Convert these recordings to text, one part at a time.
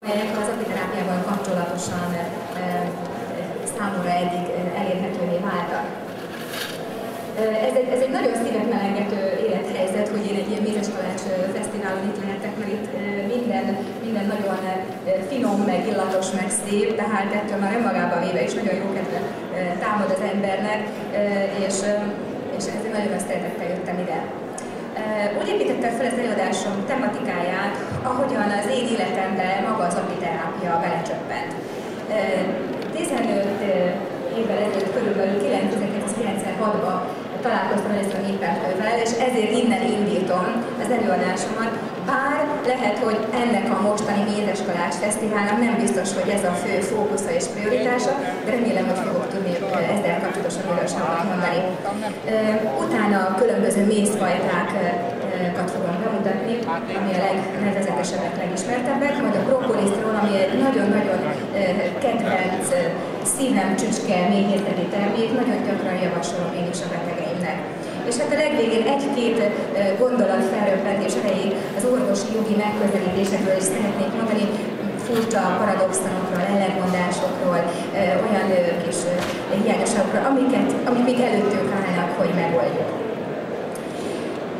Az apiterápiával kapcsolatosan számomra eddig elérhetővé váltak. Ez egy nagyon szívet melengető élethelyzet, hogy én egy ilyen mézeskalács fesztiválon itt lehetek, mert itt minden nagyon finom, meg illatos, meg szép, tehát ettől már önmagában véve is nagyon jó kedve támad az embernek, és ezért nagyon nagy szeretettel jöttem ide. Úgy építettem fel az előadásom tematikáját, ahogyan az én életemben maga az apiterápia belecsöppent. 15 évvel ezelőtt körülbelül 1996-ban találkoztam először a népemtővel, és ezért innen indítom az előadásomat. Bár lehet, hogy ennek a mostani mézeskalács fesztiválnak nem biztos, hogy ez a fő fókusza és prioritása, de remélem, hogy fogok tudni ezzel kapcsolatosan igazságot mondani. Utána a különböző mézfajtákat fogom bemutatni, ami a legnevezetesebbek, legismertebbek, majd a brokkolisztról, ami egy nagyon-nagyon kedvenc szívem csücske méhészeti termék, nagyon gyakran javasolom én is a betegeimnek. És hát a legvégén egy-két gondolat felröppentés erejéig az orvosi jogi megközelítésekről is szeretnék mondani, furcsa paradoxonokról, ellentmondásokról, olyan kis hiányosságokról, amik még előttünk állnak, hogy megoldjuk.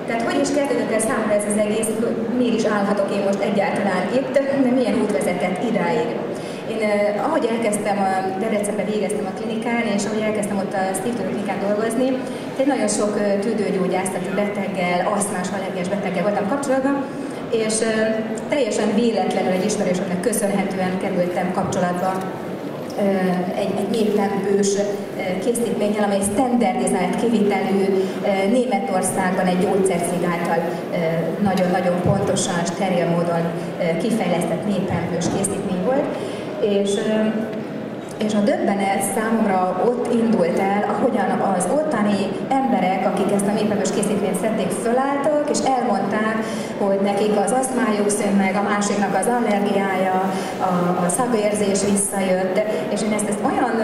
Tehát hogy is kezdődött el számomra ez az egész, hogy miért is állhatok én most egyáltalán itt, de milyen út vezetett idáig. Én ahogy elkezdtem, Debrecenben végeztem a klinikán, és ahogy elkezdtem ott a szívtudóklinikán dolgozni, egy nagyon sok tüdőgyógyászati beteggel, asztmás, allergiás beteggel voltam kapcsolatban, és teljesen véletlenül egy ismerősömnek köszönhetően kerültem kapcsolatba egy mélytempős készítménnyel, amely standardizált kivitelű, Németországban egy gyógyszercég által nagyon-nagyon pontosan, steril módon kifejlesztett mélytempős készítmény volt. És a döbbenet számomra ott indult el, ahogyan az ottani emberek, akik ezt a mélytempős készítményt szedték, fölálltak, és elmondták, hogy nekik az asztmájuk szűnt meg, a másiknak az allergiája, a szagérzés visszajött, és én ezt olyan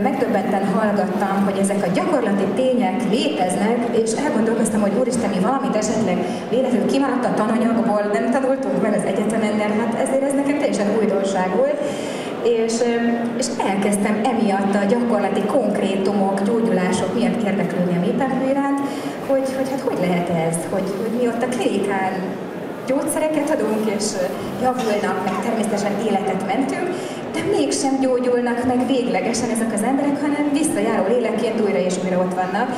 megdöbbenten hallgattam, hogy ezek a gyakorlati tények léteznek, és elgondolkoztam, hogy úristen, mi valamit esetleg véletlenül kimaradt a tananyagból, nem tanultunk meg az egyetemen, de hát ezért ez nekem teljesen újdonság volt. És elkezdtem emiatt a gyakorlati konkrétumok, gyógyulások miatt érdeklődni a mélytempő iránt, hogy hát hogy lehet ez, hogy mi ott a klinikán gyógyszereket adunk, és javulnak, meg természetesen életet mentünk, de mégsem gyógyulnak meg véglegesen ezek az emberek, hanem visszajáró lélekként újra és újra ott vannak.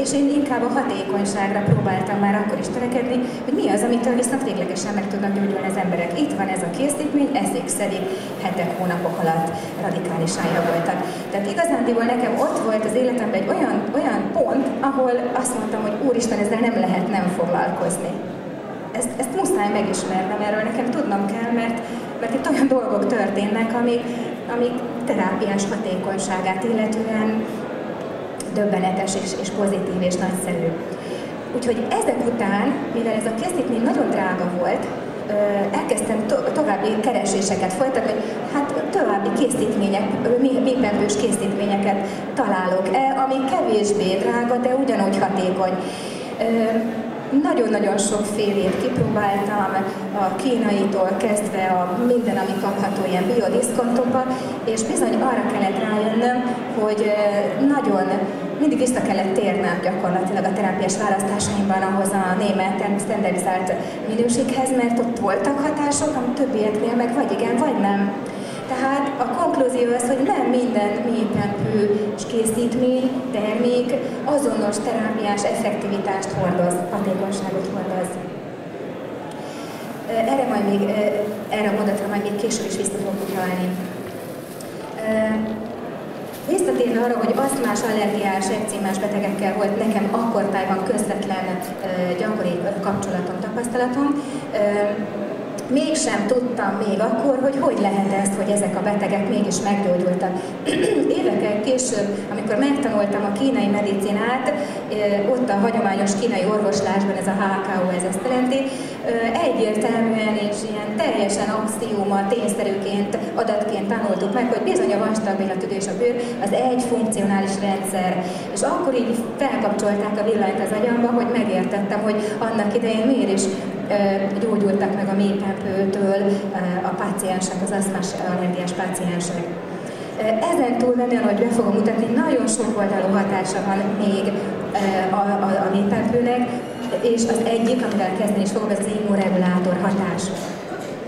És én inkább a hatékonyságra próbáltam már akkor is törekedni, hogy mi az, amitől viszont véglegesen meg tudnak gyógyulni az emberek. Itt van ez a készítmény, eszik, szedik, hetek, hónapok alatt radikálisan javultak. Tehát igazándiból nekem ott volt az életemben egy olyan pont, ahol azt mondtam, hogy úristen, ezzel nem lehet nem foglalkozni. Ezt muszáj megismernem, erről nekem tudnom kell, mert itt olyan dolgok történnek, amik terápiás hatékonyságát illetően döbbenetes és pozitív és nagyszerű. Úgyhogy ezek után, mivel ez a készítmény nagyon drága volt, elkezdtem további kereséseket folytatni, hogy hát további készítmények, mélytempős készítményeket találok-e, ami kevésbé drága, de ugyanúgy hatékony. Nagyon-nagyon sokfélét kipróbáltam, a kínaitól kezdve a minden, ami kapható ilyen biodiszkontokba, és bizony arra kellett rájönnöm, hogy mindig vissza kellett térnem gyakorlatilag a terápiás választásaimban ahhoz a német standardizált minőséghez, mert ott voltak hatások, ami többieknél meg vagy igen, vagy nem. Tehát a konklúzió az, hogy nem minden mélytempős készítmény, termék azonos terápiás effektivitást hordoz, hatékonyságot hordoz. Erre a mondatra majd még később is vissza fogok utalni. Visszatérve arra, hogy asztmás, allergiás, ekcémás betegekkel volt nekem akkortájban közvetlen gyakori kapcsolatom, tapasztalatom, mégsem tudtam még akkor, hogy lehet ez, hogy ezek a betegek mégis meggyógyultak. Évekkel később, amikor megtanultam a kínai medicinát, ott a hagyományos kínai orvoslásban, ez a HKO, ez ezt jelenti, egyértelműen és ilyen teljesen axióma, tényszerűként, adatként tanultuk meg, hogy bizony a vastagbéla és a bőr az egy funkcionális rendszer. És akkor így felkapcsolták a villanyt az agyamba, hogy megértettem, hogy annak idején miért is gyógyultak meg a mélypempőtől a páciensek, az asztmás allergiás páciensek. Ezen túl menően, hogy be fogom mutatni, nagyon sok oldalú hatása van még a mélypempőnek, és az egyik, amivel kezdeni is fogom, ez az immunregulátor hatás.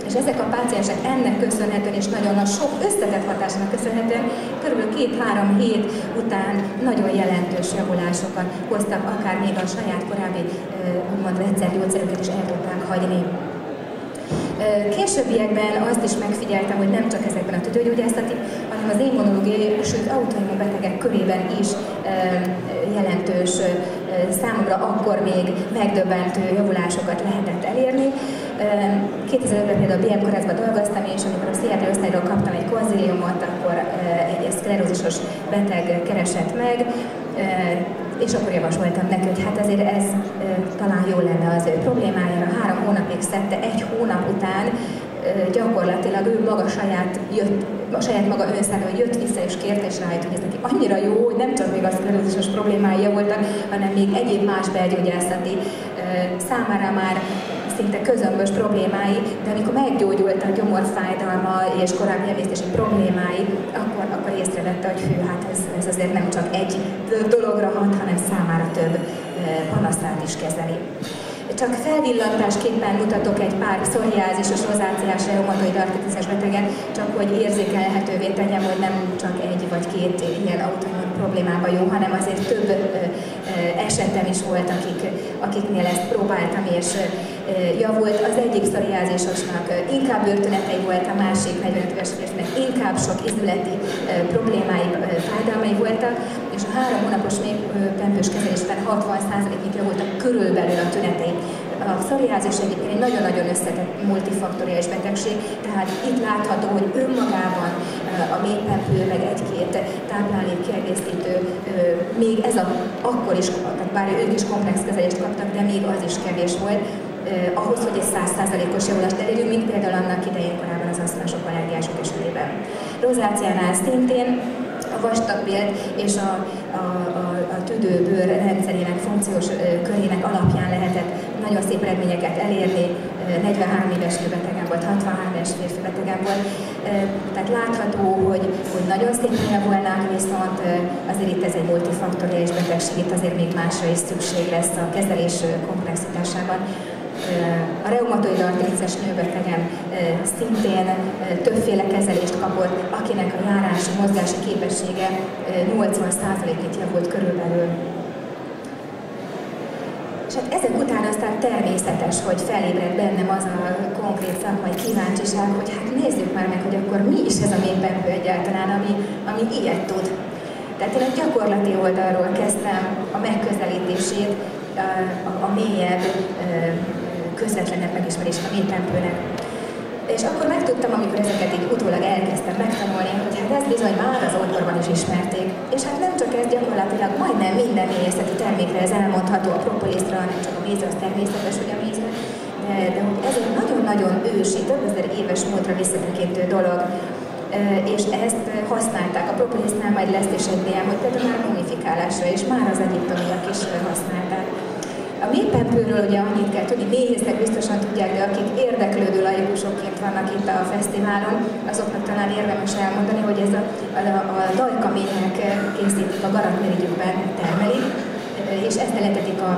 És ezek a páciensek ennek köszönhetően és nagyon sok összetett hatásnak köszönhetően körülbelül 2-3 hét után nagyon jelentős javulásokat hoztak, akár még a saját korábbi úgymond vegyszergyógyszerüket is el tudták hagyni. Későbbiekben azt is megfigyeltem, hogy nem csak ezekben a tüdőgyógyászati, hanem az immunológiai, sőt autoimmun betegek körében is jelentős, számomra akkor még megdöbbentő javulásokat lehetett elérni. 2005-ben például a BM kórházban dolgoztam, és amikor a pszichiátria osztályról kaptam egy konzíliumot, akkor egy szklerózisos beteg keresett meg, és akkor javasoltam neki, hogy hát azért ez talán jó lenne az ő problémájára. 3 hónapig szedte, 1 hónap után gyakorlatilag ő maga saját maga önszerűen jött vissza és kérte, és rájött, hogy ez neki annyira jó, hogy nem csak még a szklerózisos problémái voltak, hanem még egyéb más belgyógyászati számára már szinte közömbös problémái, de amikor meggyógyult a gyomorfájdalma és korábbi emésztési problémái, akkor észrevette, hogy hű, hát ez azért nem csak egy dologra hat, hanem számára több panaszát is kezeli. Csak felvillantásképpen mutatok egy pár pszoriázisos, rozáciás, reumatoid artritises beteget, csak hogy érzékelhetővé tegyem, hogy nem csak 1 vagy 2 ilyen autoimmun problémában jó, hanem azért több esetem is volt, akiknél ezt próbáltam és javult. Az egyik pszoriázisosnak inkább bőrtünetei volt, a másik 45 éves férfinek inkább sok izületi problémái, fájdalmai voltak, és a 3 hónapos mélypempős kezelésben 60%-ig javultak körülbelül a tünetei. A pszoriázis egyébként egy nagyon-nagyon összetett multifaktoriális betegség, tehát itt látható, hogy önmagában a mélypempő, meg 1-2 táplálék kiegészítő, még ez akkor is, bár ők is komplex kezelést kaptak, de még az is kevés volt, ahhoz, hogy egy 100%-os javulást elérjünk, mint például annak idején korábban az asztmások, allergiások esetében. Rozáciánál szintén a vastagbél és a tüdőbőr rendszerének funkciós körének alapján lehetett nagyon szép eredményeket elérni. 43 éves betegen volt, 63 éves férfi betegen volt. Tehát látható, hogy nagyon szépen javulnak, viszont azért itt ez egy multifaktoriális betegség, itt azért még másra is szükség lesz a kezelés komplexitásában. A reumatoid artritises nőbetegen szintén többféle kezelést kapott, akinek a járási, mozgási képessége 80%-ig javult körülbelül. És hát ezek után aztán természetes, hogy felébred bennem az a konkrét szakmai kíváncsiság, hogy hát nézzük már meg, hogy akkor mi is ez a mélypempő egyáltalán, ami ilyet tud. Tehát én a gyakorlati oldalról kezdtem a megközelítését, a mélyebb, közvetlenebb megismerést a mélypempőnek. És akkor megtudtam, amikor ezeket így utólag elkezdtem megtanulni, hogy hát ez bizony már az ókorban is ismerték. És hát nem csak ez, gyakorlatilag majdnem minden méhészeti termékre ez elmondható, a propolisra, nem csak a mézre, az természetes, hogy a mézre, de hogy ez egy nagyon-nagyon ősi, több ezer éves múltra visszatekintő dolog. És ezt használták. A propolisnál majd lesz is egy ilyen, hogy például már mumifikálásra, és már az egyiptomiak is használták. A mélypempőről ugye annyit kell tudni, méhészek biztosan tudják, de akik érdeklődő laikusokként vannak itt a fesztiválon, azoknak talán érdemes elmondani, hogy ez a dajka méhek készítik, a garatmirigyükben termelik, és ezt eletetik a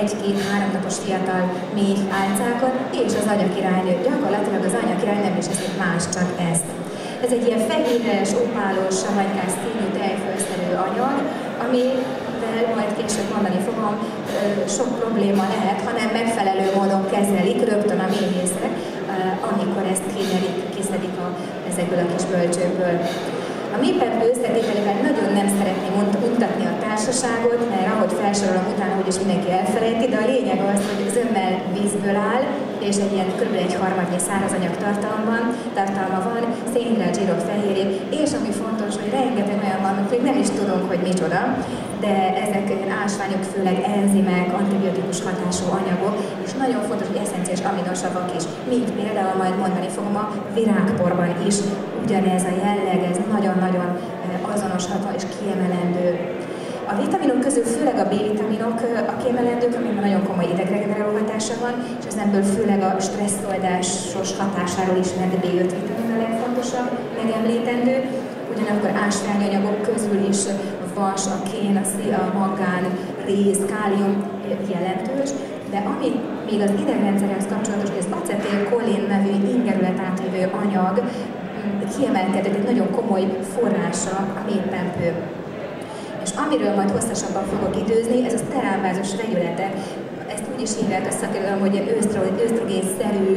1-2-3 napos fiatal méh álcákat, és az anyakirálynő, gyakorlatilag az anyakirály nem is eszik más, csak ezt. Ez egy ilyen fehéres, opálos, savanykás színű tejfölszerű anyag, amivel majd később mondani fogom, sok probléma lehet, hanem megfelelő módon kezelik rögtön a méhészek, amikor ezt kiszedik ezekből a kis bölcsőkből. A mélypempő összetételével nagyon nem szeretném mutatni a társaságot, mert ahogy felsorolom utána, úgyis mindenki elfelejti, de a lényeg az, hogy zömmel vízből áll, és egy ilyen kb. 1/3 szárazanyag tartalma van, szénhidrát, zsírok, fehérjék, és ami fontos, hogy rengeteg olyan van, hogy nem is tudunk, hogy micsoda, de ezek ásványok, főleg enzimek, antibiotikus hatású anyagok, és nagyon fontos, hogy eszenciális aminosavak is, mint például majd mondani fogom a virágporban is, ugyanez a jelleg, ez nagyon-nagyon azonosható és kiemelendő. A A vitaminok közül főleg a B-vitaminok a kiemelendők, amikben nagyon komoly idegregeneráló hatása van, és ezenből főleg a stresszoldásos hatásáról ismert B5 vitamin a legfontosabb, megemlítendő. Ugyanakkor ásványanyagok közül is vas, a kén, a magán, réz, kálium jelentős, de ami még az idegrendszerhez kapcsolatos, hogy az acetylkolin nevű ingerület átvívő anyag kiemelkedett egy nagyon komoly forrása a méhpempő. És amiről majd hosszasabban fogok időzni, ez a szteránvázos vegyületek. Ezt úgy is hívják a szakirodalom, hogy ösztrogén-szerű,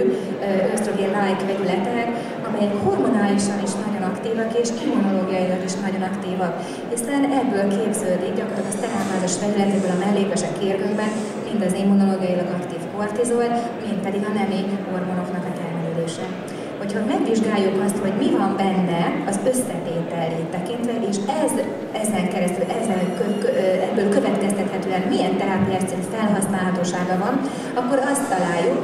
ösztrogén-like vegyületek, amelyek hormonálisan is nagyon aktívak, és immunológiailag is nagyon aktívak. Hiszen ebből képződik gyakorlatilag a szteránvázos vegyületekből a mellékesek kérgőnkben, mind az immunológiailag aktív kortizol, mind pedig a nemi hormonoknak a termelődése. Hogyha megvizsgáljuk azt, hogy mi van benne az összetételét tekintve, és ezen keresztül, ebből következtethetően milyen terápiás felhasználhatósága van, akkor azt találjuk,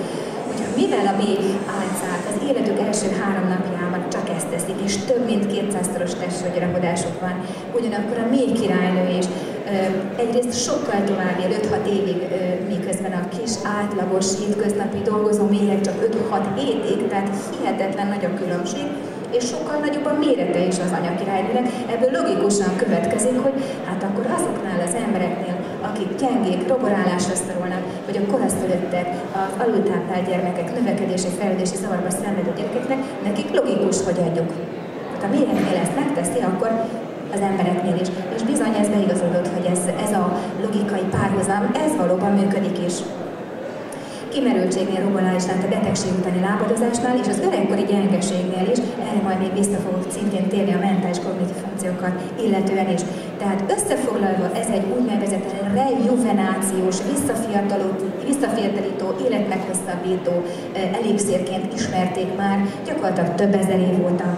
hogy mivel a méh álcák az életük első 3 napjában csak ezt teszik, és több mint 200-szoros testgyarapodásuk van, ugyanakkor a méh királynő is egyrészt sokkal tovább él 5-6 évig, miközben a kis átlagos hétköznapi dolgozó méhek csak 5-6 hétig, tehát hihetetlen nagy a különbség, és sokkal nagyobb a mérete is az anyakirálynőnek. Ebből logikusan következik, hogy hát akkor azoknál az embereknél, akik gyengék, roborálásra szorulnak, vagy a koraszülöttek, az alultáplált gyermekek, növekedési, fejlődési zavarba szenvedő gyerekeknek, nekik logikus, hogy adjuk. Ha a méheknél ezt megteszi, akkor az embereknél is. És bizony ez beigazodott, hogy ez a logikai párhuzam, ez valóban működik is. Kimerültségnél, robolásnál, a betegség utáni lábadozásnál és az öregkori gyengeségnél is, erre majd még vissza fogok szintén térni a mentális kognitív funkciókat illetően is. Tehát összefoglalva ez egy úgynevezett rejuvenációs, visszafiatalító, életmeghosszabbító elixírként ismerték már gyakorlatilag több ezer év óta.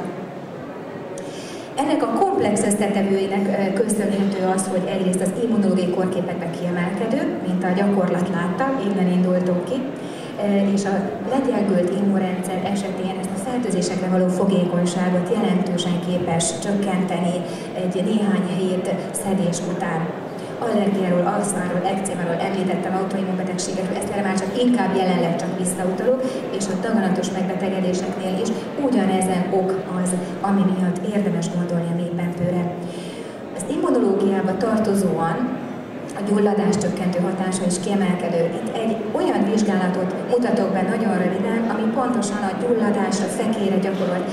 Ennek a komplex összetevőinek köszönhető az, hogy egyrészt az immunológiai kórképekben kiemelkedő, mint a gyakorlat látta, innen indultunk ki, és a legyengült immunrendszer esetén ezt a fertőzésekre való fogékonyságot jelentősen képes csökkenteni egy néhány hét szedés után. Allergiáról, aszmáról, ekcémáról említettem, autoimmunbetegségekről, ezt erre már csak inkább jelenleg csak visszautalok, és a daganatos megbetegedéseknél is ugyanezen ok az, ami miatt érdemes gondolni a méhpempőre. Az immunológiába tartozóan a gyulladás csökkentő hatása is kiemelkedő. Itt egy olyan vizsgálatot mutatok be nagyon röviden, ami pontosan a gyulladásra, fekére gyakorolt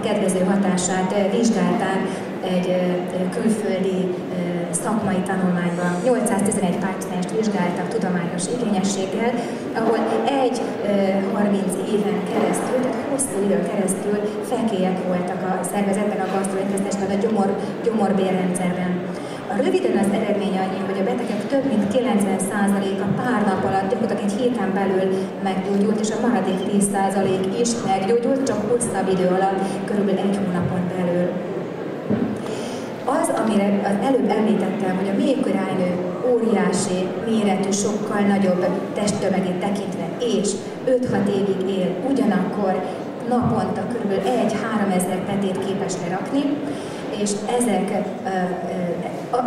kedvező hatását vizsgálták egy külföldi szakmai tanulmányban. 811 pácienst vizsgáltak tudományos igényességgel, ahol 30 éven keresztül, tehát hosszú időn keresztül fekélyek voltak a szervezetben, a gasztrointestinusban, a gyomorbérrendszerben. Röviden az eredmény annyi, hogy a betegek több mint 90%-a pár nap alatt, gyakorlatilag egy héten belül meggyógyult, és a maradék 10% is meggyógyult, csak hosszabb idő alatt, körülbelül 1 hónapon belül. Az, amire az előbb említettem, hogy a méhkirálynő óriási méretű, sokkal nagyobb testtömegét tekintve, és 5-6 évig él, ugyanakkor naponta kb. 1-3 ezer petét képes lerakni, és ezek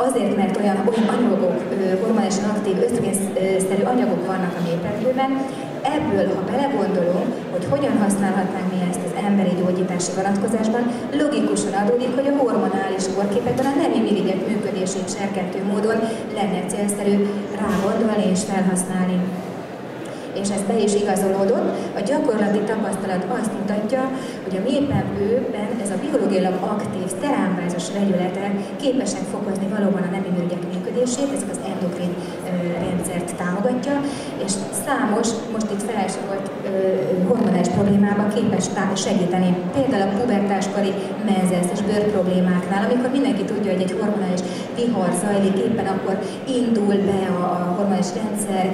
azért, mert olyan anyagok, hormonálisan aktív, ösztrogénszerű anyagok vannak a méhpempőben, ebből, ha belegondolunk, hogy hogyan használhatnánk mi ezt az emberi gyógyítási vonatkozásban, logikusan adódik, hogy a hormonális kórképekben a nemi mirigyek működését serkentő módon lenne célszerű rávondolni és felhasználni. És ez be is igazolódott. A gyakorlati tapasztalat azt mutatja, hogy a méhpempőben ez a biológiailag aktív, szteránvázos vegyületek képesek fokozni valóban a nemi mirigyek működését, ezek az endokrin rendszert támogatja, és számos, most itt felsorolt hormonális problémában képes segíteni. Például a pubertáskori menzesz és bőr problémáknál, amikor mindenki tudja, hogy egy hormonális vihar zajlik, éppen akkor indul be a hormonális rendszer,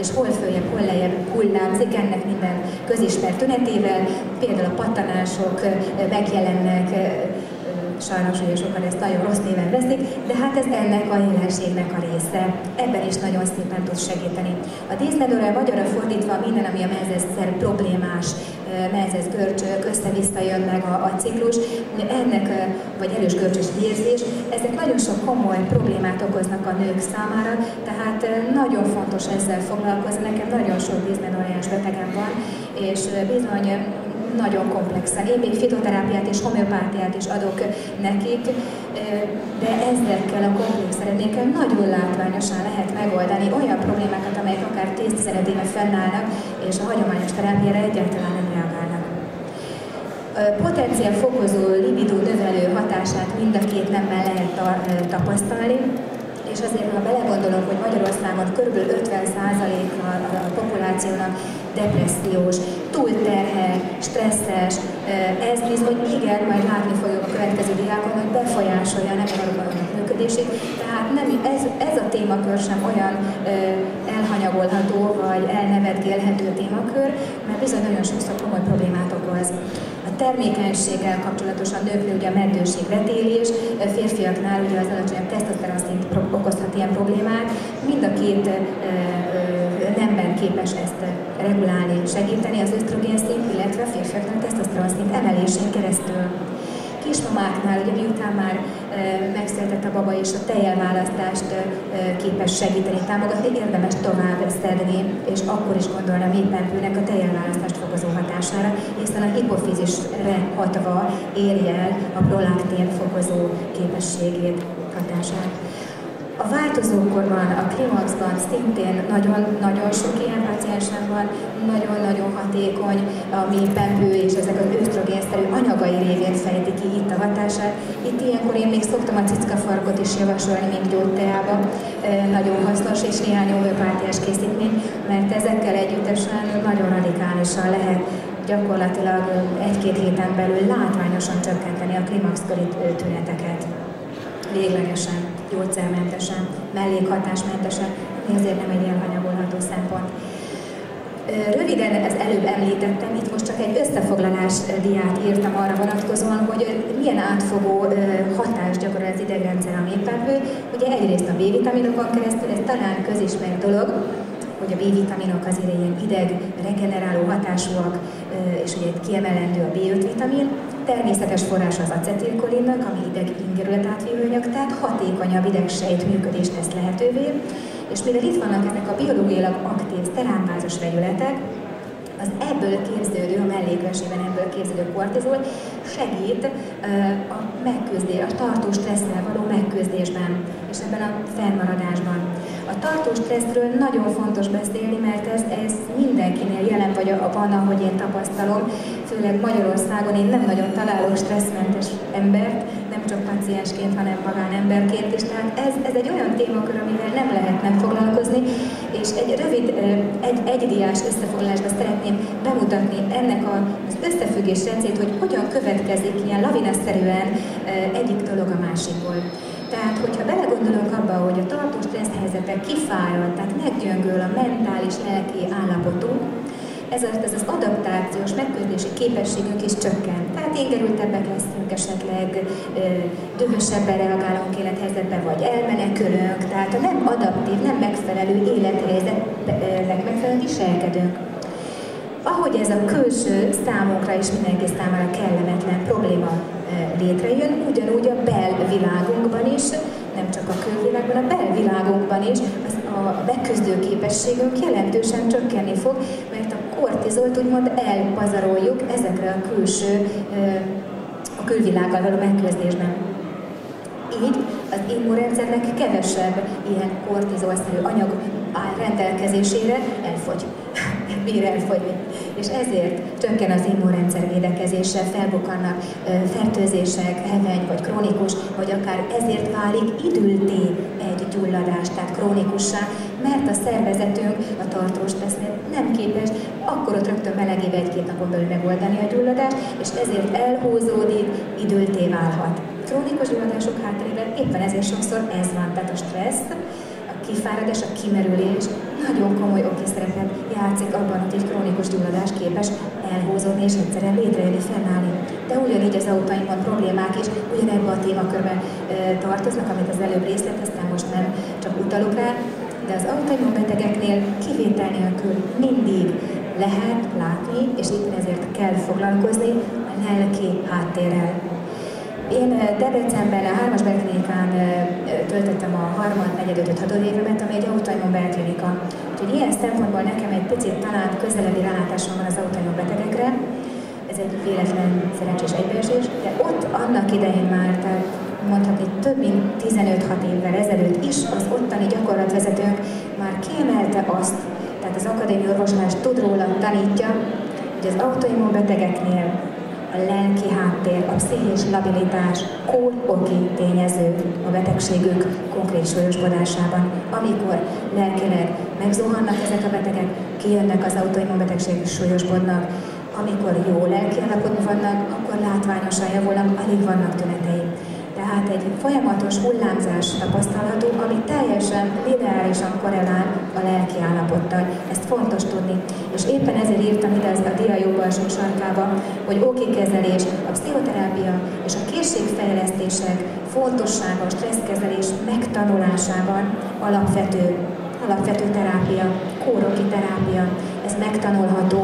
és hol följebb, hol lejjebb hullámzik, ennek minden közismert tünetével, például a pattanások megjelennek, sajnos ugye sokan ezt nagyon rossz néven veszik, de hát ez ennek a jelenségnek a része. Ebben is nagyon szépen tud segíteni. A díszmedőre magyarra fordítva minden, ami a mezőszer problémás, mezős görcsök, össze-vissza jön meg a ciklus, ennek, vagy erős görcsös vérzés, ezek nagyon sok komoly problémát okoznak a nők számára, tehát nagyon fontos ezzel foglalkozni. Nekem nagyon sok díszmedőrás betegem van, és bizony nagyon komplexen. Én még fitoterápiát és homeopátiát is adok nekik, de ezekkel a komplex eredményekkel nagyon látványosan lehet megoldani olyan problémákat, amelyek akár 10-15 éve fennállnak, és a hagyományos terápiára egyáltalán nem reagálnak. Potenciál fokozó, libidó növelő hatását mind a két nemmel lehet tapasztalni, és azért, ha belegondolok, hogy Magyarországon kb. 50%-a a populációnak depressziós, túlterhelt, stresszes, ez bizony igen, majd látni fogjuk a következő diákon, hogy befolyásolja a nemi hormonok működését, tehát nem, ez a témakör sem olyan elhanyagolható vagy elnevetgélhető témakör, mert bizony nagyon sokszor komoly problémát okoz. A termékenységgel kapcsolatosan nőknél ugye a meddőség, vetélés, férfiaknál ugye az alacsonyabb tesztoszteron szint okozhat ilyen problémát. Mind a két nemben képes ezt regulálni, segíteni az ösztrogén szint, illetve a férfiaknál a tesztoszteron szint emelésén keresztül. Kismamáknál, ugye miután már megszületett a baba és a tejelválasztást képes segíteni, támogatni, érdemes tovább szedni, és akkor is gondolni a méhpempőnek a tejelválasztást fokozó hatására, hiszen a hipofízisre hatva érje el a prolaktin fokozó képességét, hatását. A változókorban, a klimaxban szintén nagyon sok ilyen paciensem van, nagyon-nagyon hatékony a méhpempő és ezek az ösztrogénszerű anyagai révén fejti ki itt a hatását. Itt ilyenkor én még szoktam a cickafarkot is javasolni, mint gyógyteába. Nagyon hasznos és néhány homeopátiás készítmény, mert ezekkel együttesen nagyon radikálisan lehet gyakorlatilag 1-2 héten belül látványosan csökkenteni a klimaxkori tüneteket. Véglegesen, gyógyszermentesen, mellékhatásmentesen, ezért nem egy elhanyagolható szempont. Röviden, ez előbb említettem, itt most csak egy összefoglalás diát írtam arra vonatkozóan, hogy milyen átfogó hatást gyakorol az idegrendszer a méhpempő. Ugye egyrészt a B-vitaminokon keresztül, ez talán közismert dolog, hogy a B-vitaminok azért ilyen ideg regeneráló hatásúak, és ugye kiemelendő a B5 vitamin. Természetes forrás az acetilkolinnak, ami ideg-ingerület átvívő anyag, tehát hatékonyabb idegsejt működést tesz lehetővé. És mivel itt vannak ezek a biológiailag aktív szterámbázos vegyületek, az ebből képződő, a mellékvesében ebből képződő kortizol segít a tartós stresszel való megküzdésben, és ebben a fennmaradásban. A tartós stresszről nagyon fontos beszélni, mert ez mindenkinél jelen van, ahogy én tapasztalom, főleg Magyarországon én nem nagyon találok stresszmentes embert, nem csak paciensként, hanem magánemberként is. Tehát ez egy olyan témakör, amivel nem lehet nem foglalkozni, és egy rövid, egy diás összefoglalásban szeretném bemutatni ennek az összefüggés rendszerét, hogy hogyan következik ilyen lavinaszerűen egyik dolog a másikból. Tehát, hogyha belegondolunk abba, hogy a tartós stressz helyzetek kifárad, tehát meggyöngül a mentális, lelki állapotunk, ez az adaptációs, megküzdési képességünk is csökken. Tehát égerültebbek leszünk esetleg, dühösebben reagálunk élethelyzetbe, vagy elmenekülünk, tehát a nem adaptív, nem megfelelő élethelyzetnek megfelelően viselkedünk. Ahogy ez a külső számunkra és mindenki számára kellemetlen probléma létrejön, ugyanúgy a belvilágunkban is, nem csak a külvilágban, a belvilágunkban is a megküzdő képességünk jelentősen csökkenni fog, mert a kortizolt úgymond elpazaroljuk ezekre a külvilággal való megküzdésben. Így az immunrendszernek kevesebb ilyen kortizolszerű anyag áll rendelkezésére, elfogy. Bír elfogyni. És ezért csökken az immunrendszer védekezése, felbukkannak fertőzések, heveny vagy krónikus, vagy akár ezért válik idülté egy gyulladás, tehát krónikussá, mert a szervezetünk a tartós stressznél nem képes akkor ott rögtön melegébe 1-2 napon belül megoldani a gyulladást, és ezért elhúzódik, idülté válhat. Krónikus gyulladások hátterében éppen ezért sokszor ez van, tehát a stressz, kifáradás, a kimerülés nagyon komoly oki szerepet játszik abban, hogy egy krónikus gyulladás képes elhúzódni és egyszerűen létrejönni, fennállni. De ugyanígy az autoimmun problémák is ugyanebben a témakörben tartoznak, amit az előbb részleteztem, most nem csak utalok rá, de az autoimmun betegeknél kivétel nélkül mindig lehet látni, és éppen ezért kell foglalkozni a lelki háttérrel. Én Debrecenben a 3-as belklinikán töltöttem a 3., 4., 5., 6. évemet, ami egy autoimmun belklinika. Úgyhogy ilyen szempontból nekem egy picit talán közelebbi rálátásom van az autoimmun betegekre. Ez egy véletlen szerencsés egybeesés, de ott annak idején már, tehát mondhatni több mint 15-6 évvel ezelőtt is az ottani gyakorlatvezetőnk már kiemelte azt, tehát az akadémiai orvoslás tud róla, tanítja, hogy az autoimmun betegeknél a lelki háttér, a pszichés labilitás kór-oki tényező a betegségük konkrét súlyosbodásában. Amikor lelkileg megzuhannak ezek a betegek, kijönnek az autoimmunbetegség és súlyosbodnak. Amikor jó lelki állapotban vannak, akkor látványosan javulnak, alig vannak tünetei. Tehát egy folyamatos hullámzás tapasztalható, ami teljesen lineárisan korrelál a lelki állapottal. Ezt fontos tudni. És éppen ezért írtam ide a dia jobb alsó sarkába, hogy oki kezelés, a pszichoterápia és a készségfejlesztések fontossága a stresszkezelés megtanulásában alapvető terápia, kóroki terápia, ez megtanulható.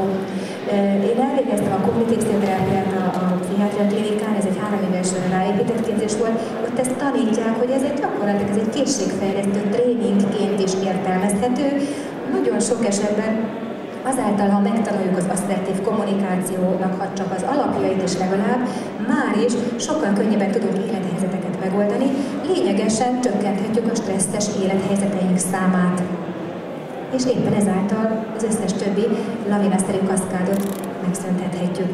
Én elvégeztem a kognitív pszichoterápiát a pszichiátria klinikán, ez egy 3 éves ráépített képzés volt, ott ezt tanítják, hogy ez egy gyakorlatilag ez egy készségfejlesztő tréningként is értelmezhető. Nagyon sok esetben azáltal, ha megtanuljuk az asszertív kommunikációnak, ha csak az alapjait is legalább, már is sokkal könnyebben tudunk élethelyzeteket megoldani, lényegesen csökkenthetjük a stresszes élethelyzeteink számát. És éppen ezáltal az összes többi lavinaszerű kaszkádot megszüntethetjük.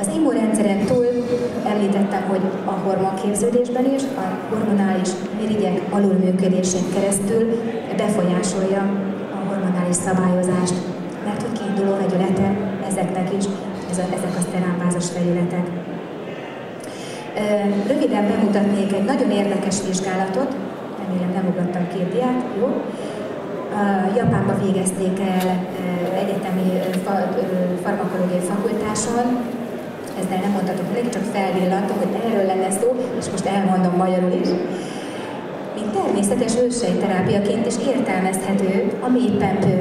Az immunrendszeren túl említettem, hogy a hormonképződésben is a hormonális mirigyek alulműködésén keresztül befolyásolja a hormonális szabályozást, mert hogy kiinduló vegyülete ezeknek is, ezek a szerámvázas vegyületek. Röviden bemutatnék egy nagyon érdekes vizsgálatot, remélem nem ugrottam 2 diát, jó? Japánban végezték el egyetemi farmakológiai fakultáson, ezzel nem mondhatok neki, csak felvillantok, hogy erről lenne szó, és most elmondom magyarul is. Mint természetes őssejterápiaként is értelmezhető a mélypempő.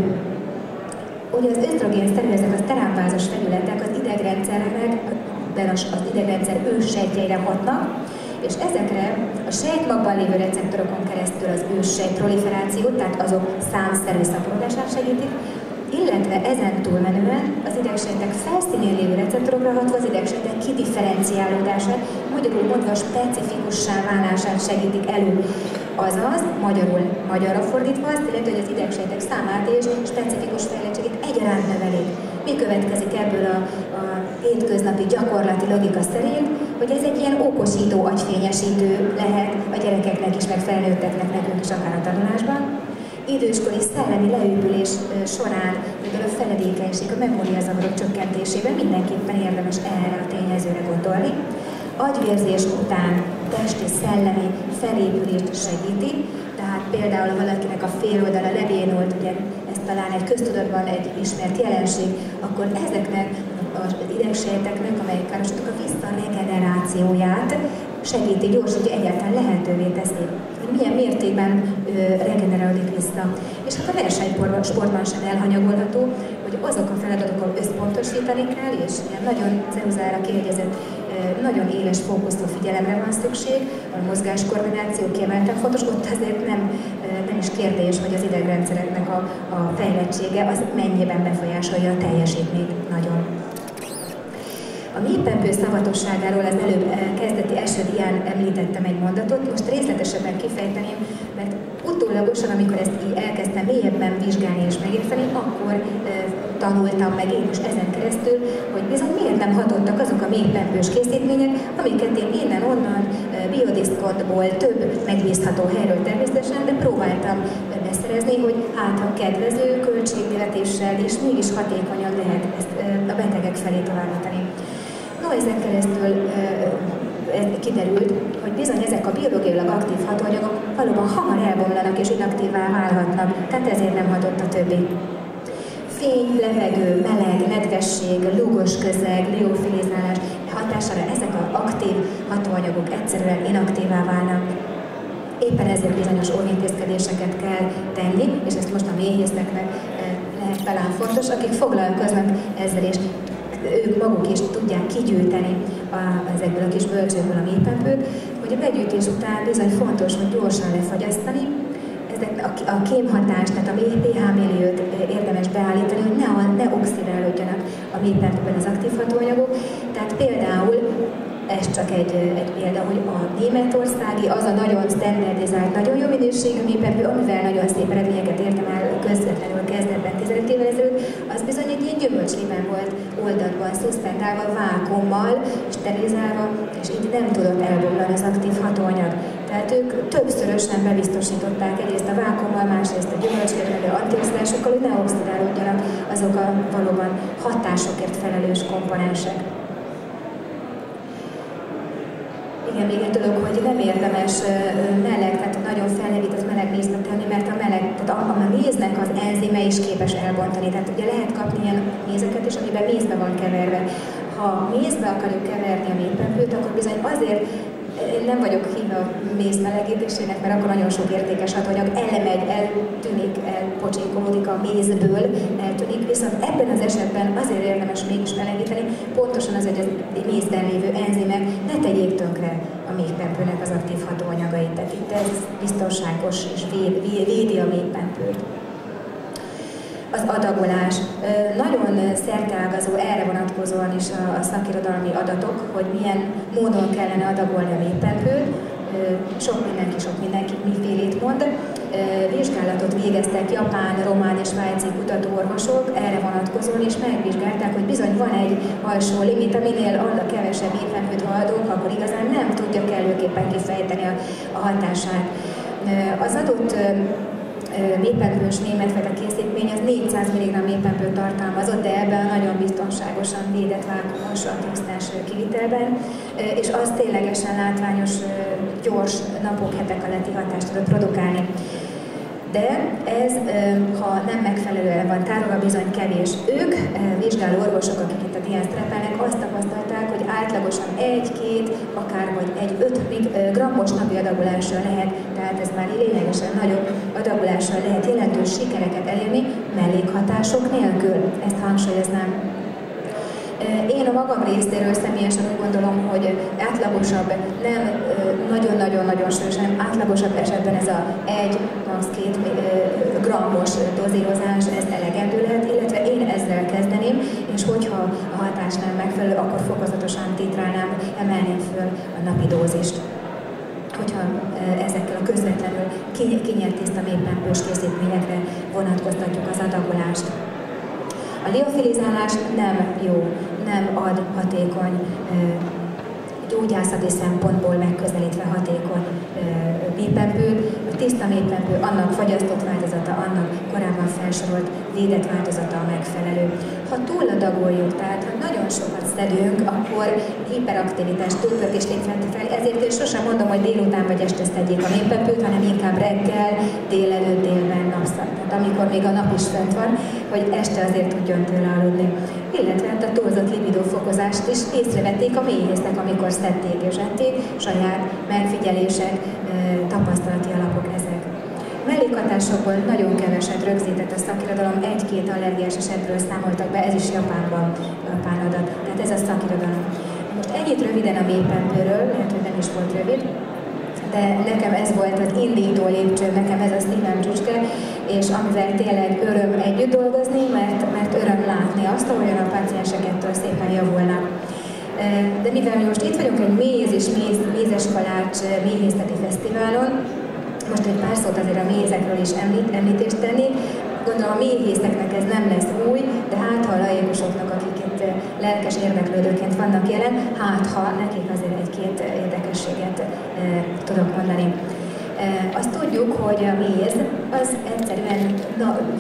Ugye az ösztrogén-szerű, ezek a szerámvázas vegyületek az idegrendszernek, az idegrendszer őssejtjeire hatnak, és ezekre a sejtmagban lévő receptorokon keresztül az őssejt proliferációt, tehát azok számszerű szaporodását segítik, illetve ezen túlmenően az idegsejtek felszínén lévő receptorokra hatva az idegsejtek kidifferenciálódását, magyarul mondva specifikussá válását segítik elő. Azaz, magyarra fordítva azt illetve, hogy az idegsejtek számát és specifikus fejlettségét egyaránt növelik. Mi következik ebből a hétköznapi gyakorlati logika szerint, hogy ez egy ilyen okosító, agyfényesítő lehet a gyerekeknek is, meg felnőtteknek, nekünk is akár a tanulásban. Időskori szellemi leépülés során, például a feledékenység, a memóriazavarok csökkentésében mindenképpen érdemes erre a tényezőre gondolni. Agyvérzés után testi, szellemi felépülést segíti, tehát például valakinek a féloldala lebénult, ugye ez talán egy köztudatban egy ismert jelenség, akkor ezeknek az idegsejteknek, amelyek károsodtak, a visszaregenerációját segíti, gyorsítja, egyáltalán lehetővé teszi, hogy milyen mértékben regenerálódik vissza. És hát a versenysportban sem elhanyagolható, hogy azok a feladatok, ahol összpontosítani kell, és ilyen nagyon ceruzára kiegyezett, nagyon éles fókuszú figyelemre van szükség, a mozgáskoordináció kiemelten fontos, ott azért nem is kérdés, hogy az idegrendszereknek a fejlettsége az mennyiben befolyásolja a teljesítményt nagyon. A mélypempő szavatosságáról az előbb kezdeti első dián említettem egy mondatot, most részletesebben kifejteném, mert utólagosan, amikor ezt így elkezdtem mélyebben vizsgálni és megérteni, akkor tanultam meg én is ezen keresztül, hogy bizony miért nem hatottak azok a mélypempős készítmények, amiket én innen-onnan biodiszkontból több megbízható helyről természetesen, de próbáltam beszerezni, hogy hát a kedvező költségvetéssel és mégis hatékonyan lehet ezt a betegek felé továbbítani. No, ezen keresztül kiderült, hogy bizony ezek a biológiailag aktív hatóanyagok valóban hamar elbomlanak és inaktívvá válhatnak, tehát ezért nem hatott a többi. fény, levegő, meleg, nedvesség, lúgos közeg, liofilizálás hatására ezek az aktív hatóanyagok egyszerűen inaktívá válnak. Éppen ezért bizonyos óvintézkedéseket kell tenni, és ezt most a méhészeknek lehet talán fontos, akik foglalkoznak ezzel, és ők maguk is tudják kigyűjteni ezekből a kis bölcsőkből a méhpempőt, hogy a begyűjtés után bizony fontos, hogy gyorsan lefagyasztani, a kémhatást, tehát a pH milliót érdemes beállítani, hogy ne oxidálódjanak a méhpempőben az aktív hatóanyagok. Tehát például, ez csak egy példa, hogy a németországi, az a nagyon standardizált, nagyon jó minőségű méhpempő, amivel nagyon szép eredményeket értem el közvetlenül kezdetben 15 évvel ezelőtt, az bizony egy ilyen gyümölcslében volt oldatban, szuszpendálva, vákuummal, sterilizálva, és így nem tudott elbomlani az aktív hatóanyag. Tehát ők többszörösen bebiztosították egyrészt a vákuummal, másrészt a gyümölcslében, de antioxidánsokkal, hogy ne oxidálódjanak azok a valóban hatásokért felelős komponensek. Igen, még egy dolog, hogy nem érdemes meleg, tehát nagyon felhevített meleg mézbe tenni, mert a meleg, tehát a méznek az enzime is képes elbontani. Tehát ugye lehet kapni ilyen mézeket is, amiben mézbe van keverve. Ha mézbe akarjuk keverni a méhpempőt, akkor bizony azért nem vagyok híve a méz melegítésének, mert akkor nagyon sok értékes hatóanyag elmegy, eltűnik, elpocsékolódik a mézből, eltűnik, viszont ebben az esetben azért érdemes mégis melegíteni, pontosan az, hogy a mézben lévő enzimek ne tegyék tönkre a méhpempőnek az aktív hatóanyagait. Tehát itt ez biztonságos és védi a méhpempőt. Az adagolás. Nagyon szerteágazó erre vonatkozóan is a szakirodalmi adatok, hogy milyen módon kellene adagolni a méhpempőt. Sok mindenki mifélét mond. Vizsgálatot végeztek japán, román és svájci kutatóorvosok erre vonatkozóan, és megvizsgálták, hogy bizony van egy alsó limit, aminél annak kevesebb méhpempőt adunk, akkor igazán nem tudja kellőképpen kifejteni a hatását. Az adott méhpempős németfajta készítmény az 400 mg méhpempőt tartalmazott, de ebben nagyon biztonságosan védett vákuumos antioxidáns kivitelben, és az ténylegesen látványos, gyors, napok, hetek alatti hatást tudott produkálni. De ez, ha nem megfelelően van tárolva, bizony kevés. Ők, vizsgáló orvosok, akik itt a dián szerepelnek, azt tapasztalták, hogy átlagosan 1-2, akár vagy 1-5 grammos napi adagolással lehet, tehát ez már lényegesen nagyobb adagolással lehet jelentős sikereket elérni mellékhatások nélkül. Ezt hangsúlyoznám. Én a magam részéről személyesen úgy gondolom, hogy átlagosabb, nem nagyon-nagyon sűrűs, hanem átlagosabb esetben ez a 1-2 grammos dozírozás, ez elegendő lehet, illetve én ezzel kezdeném, és hogyha a hatás nem megfelelő, akkor fokozatosan titrálnám, emelném föl a napi dózist. Hogyha ezekkel a közvetlenül kinyert tiszta méhpempős készítményekre vonatkoztatjuk az adagolást. A liofilizálás nem jó, nem ad hatékony, gyógyászati szempontból megközelítve hatékony méhpempőt. A tiszta méhpempő, annak fagyasztott változata, annak korábban felsorolt védett változata a megfelelő. Ha túladagoljuk, tehát ha nagyon sokat szedünk, akkor hiperaktivitás, túlpörgés lép fel, ezért én sosem mondom, hogy délután vagy este szedjék a méhpempőt, hanem inkább reggel, délelőtt, délben, napszak. Tehát amikor még a nap is fent van, hogy este azért tudjon tőle aludni. Illetve hát a túlzott libidófokozást is észrevették a méhészek, amikor szedték és ették, saját megfigyelések, tapasztalati alapok ezek. Mellékhatásokból nagyon keveset rögzített a szakirodalom, 1-2 allergiás esetről számoltak be, ez is japán adat, tehát ez a szakirodalom. Most ennyit röviden a méhpempőről, lehet, hogy nem is volt rövid, de nekem ez volt az indító lépcső, nekem ez a szívem csücske, és amivel tényleg öröm együtt dolgozni, mert öröm látni azt, ahogyan a páciensek ettől szépen javulnak. De mivel mi most itt vagyunk egy méz és mézes kalács méhészeti fesztiválon, most egy pár szót azért a mézekről is említést tenni. Gondolom a méhészeknek ez nem lesz új, de hát ha a laikusoknak, akik itt lelkes érdeklődőként vannak jelen, hát ha nekik azért egy-két érdekességet tudok mondani. Azt tudjuk, hogy a méz az egyszerűen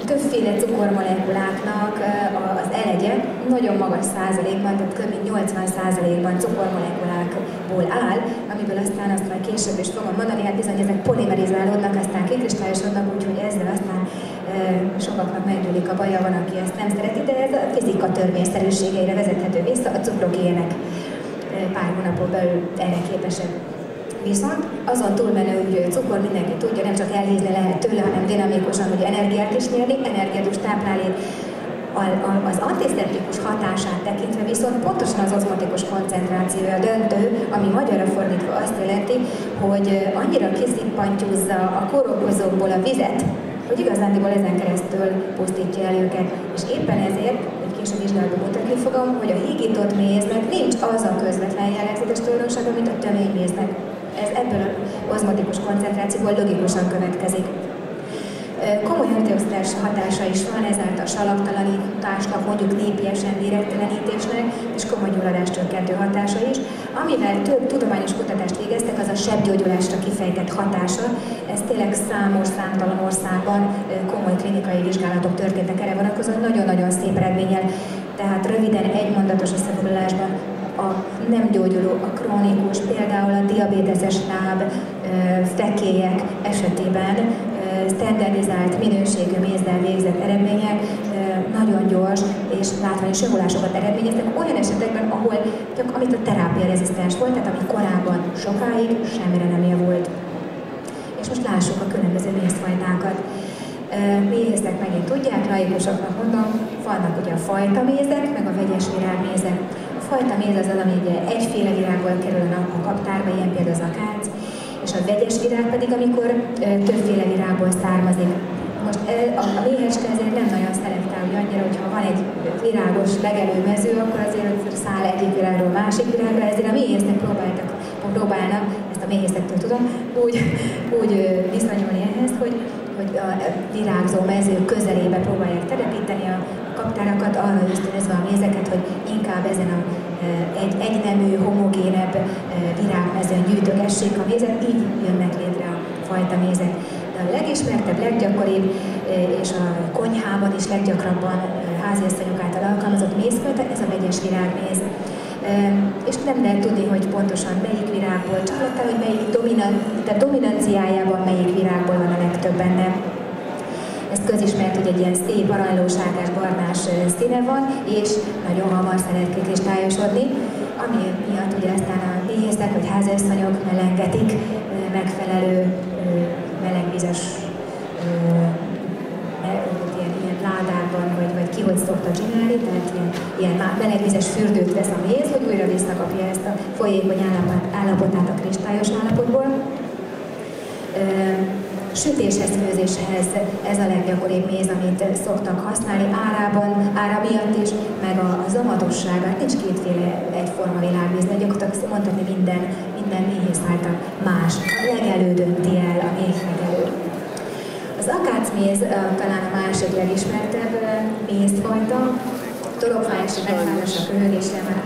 többféle cukormolekuláknak az elegye nagyon magas százalékban, tehát kb. 80%-ban cukormolekulákból áll, amiből aztán azt majd később is fogom mondani, hát bizony ezek polimerizálódnak, aztán kikristályosodnak, úgyhogy ezzel aztán Sokaknak meggyűlik a baja, van, aki ezt nem szereti, de ez a fizika törvényszerűségeire vezethető vissza, a cukrok ilyenek pár hónapon belül erre képesek. Viszont azon túlmenő, hogy cukor mindenki tudja, nem csak elhízni lehet tőle, hanem dinamikusan, hogy energiát is nyerni, energiadús táplálék. Az antiszeptikus hatását tekintve viszont pontosan az ozmotikus koncentrációja döntő, ami magyarra fordítva azt jelenti, hogy annyira kiszippantyúzza a kórokozókból a vizet, hogy igazándiból ezen keresztül pusztítja el őket. És éppen ezért, hogy később vizsgálatban mutatni fogom, hogy a hígított méznek nincs az a közvetlen jellegzetes tulajdonsága, mint a töményméznek. Ez ebből az ozmotikus koncentrációból logikusan következik. Komoly antioxidáns hatása is van, ezáltal salaktalanításnak, mondjuk népiesen méregtelenítésnek, és komoly gyulladást csökkentő hatása is. Amivel több tudományos kutatást végeztek, az a sebgyógyulásra kifejtett hatása. Ez tényleg számtalan országban komoly klinikai vizsgálatok történtek erre vonatkozóan, nagyon-nagyon szép eredménnyel. Tehát röviden, egymondatos összefoglalásban a nem gyógyuló, a krónikus, például a diabéteses láb, fekélyek esetében standardizált minőségű mézzel végzett eredmények nagyon gyors és látványos javulásokat eredményeztek olyan esetekben, ahol amit a terápia rezisztens volt, tehát ami korábban sokáig semmire nem javult. És most lássuk a különböző mézfajtákat. Méhészek megint tudják, laikusoknak mondom, vannak ugye a fajta mézek, meg a vegyes virágmézek. A fajta méz az, ami ugye egyféle virágból kerül a kaptárba, ilyen például az akác, és a vegyes virág pedig, amikor többféle virágból származik. Most a méhecske ezért nem nagyon szelektál, hogy annyira, hogyha van egy virágos legelőmező, akkor azért száll egyik virágról másik virágra, ezért a méhészek próbálnak, ezt a méhészektől tudom, úgy viszonyulni ehhez, hogy a virágzó mező közelébe próbálják telepíteni a kaptárakat, arra ösztönözve a mézeket, hogy inkább ezen egy egynemű, homogénebb virágmezőn gyűjtögessék a mézet, így jönnek létre a fajta mézek. De a legismertebb, leggyakoribb és a konyhában is leggyakrabban háziasszonyok által alkalmazott mézfajta, ez a vegyes virágméz. És nem lehet tudni, hogy pontosan melyik virágból, csak láttál, hogy melyik dominanciájában melyik virágból van a legtöbb benne. Ez közismert, hogy egy ilyen szép, aranylósárgás, barnás színe van, és nagyon hamar szeret kikristályosodni, ami miatt ugye aztán a méhészek vagy háziasszonyok melengetik megfelelő melegvizes ilyen ládában, vagy ki hogy szokta csinálni, tehát ilyen melegvizes fürdőt vesz a méz, hogy újra visszakapja ezt a folyékony állapotát a kristályos állapotból. Sütéshez, főzéshez ez a leggyakoribb méz, amit szoktak használni ára miatt is, meg a zamatosságát. Nincs kétféle egyforma világvíz, de gyakorlatilag mondhatni minden méhész által más. A legelő dönti el a méhlegelő. Az akácméz talán a másik legismertebb mézfajta. Torokvályási megszállásra, köhögésre már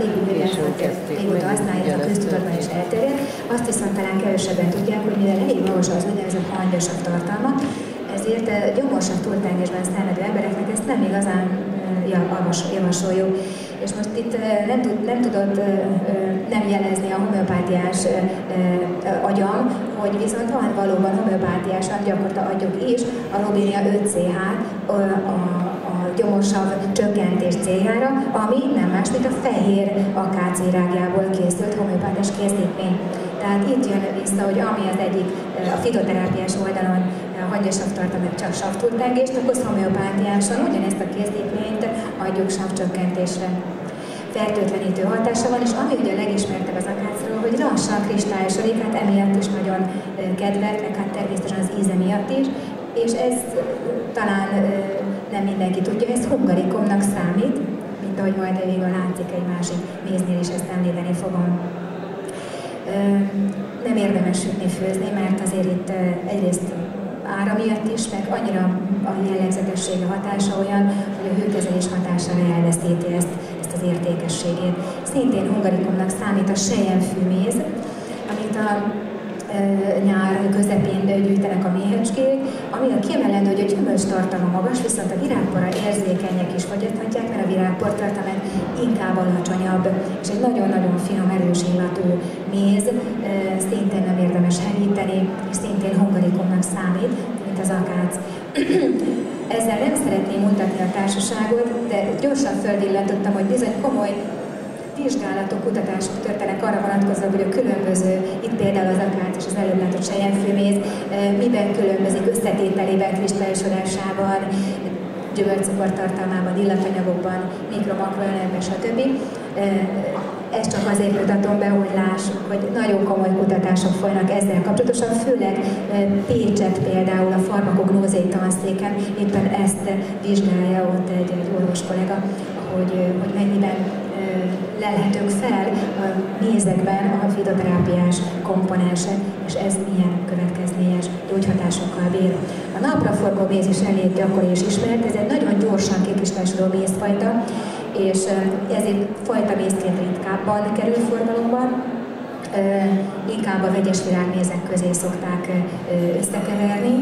régóta használják, a köztudatban is elterjedt. Azt viszont talán kevesebben tudják, hogy mivel elég magas az úgynevezett hangyasav tartalma, ezért gyomorsav túltengésben szenvedő embereknek ezt nem igazán javasoljuk. És most itt nem tudott nem jelezni a homeopátiás agyam, hogy viszont van valóban homeopátiásan gyakorta adjuk is a Robinia 5CH a gyomorsav csökkentés céljára, ami nem más, mint a fehér akácvirágjából készült homeopátiás készítmény. Tehát itt jön vissza, hogy ami az egyik a fitoterápiás oldalon a hangyasav tartalmat csak savtúltengést okoz, homeopátiáson ugyanezt a készítményt adjuk savcsökkentésre. Fertőtlenítő hatása van, és ami ugye a legismertebb az akácról, hogy lassan kristályosodik, hát emiatt is nagyon kedvelt, meg hát természetesen az íze miatt is, és ez talán nem mindenki tudja, ez hungarikumnak számít, mint ahogy majd végül látszik egy másik méznél is, ezt említeni fogom. Nem érdemes sütni, főzni, mert azért itt egyrészt ára miatt is, meg annyira a jellegzetessége hatása olyan, hogy a hőkezelés hatására elveszíti ezt az értékességét. Szintén hungarikumnak számít a selyemfűméz, amit a nyár közepén gyűjtenek a méhecskék, ami a kiemelendő, hogy a gyümölcstartalma magas, viszont a virágporra érzékenyek is fogyaszthatják, mert a virágportartalma inkább alacsonyabb, és egy nagyon-nagyon finom, erős illatú méz, szintén nem érdemes hegíteni, és szintén hungarikumnak számít, mint az akác. Ezzel nem szeretném mutatni a társaságot, de gyorsan földillantottam, hogy bizony komoly vizsgálatok, kutatások történnek arra vonatkozóan, hogy a különböző, itt például az akác és az előbb látott selyemfőméz, miben különbözik összetételében, kristályosodásában, gyümölcscukortartalmában, illatanyagokban, mikro-makroelemben, stb. Ezt csak azért mutatom be, hogy lássuk, hogy nagyon komoly kutatások folynak ezzel kapcsolatosan, főleg Pécset például a farmakognóziai tanszéken éppen ezt vizsgálja ott egy orvos kollega, hogy mennyiben lelhetők fel a mézekben a fitoterápiás komponensek, és ez milyen következményes gyógyhatásokkal bír. A napraforgó méz is elég gyakori és ismert, ez egy nagyon gyorsan kikristályosodó mézfajta, és ezért fajta mézként ritkábban kerül forgalomba, inkább a vegyes virágmézek közé szokták összekeverni,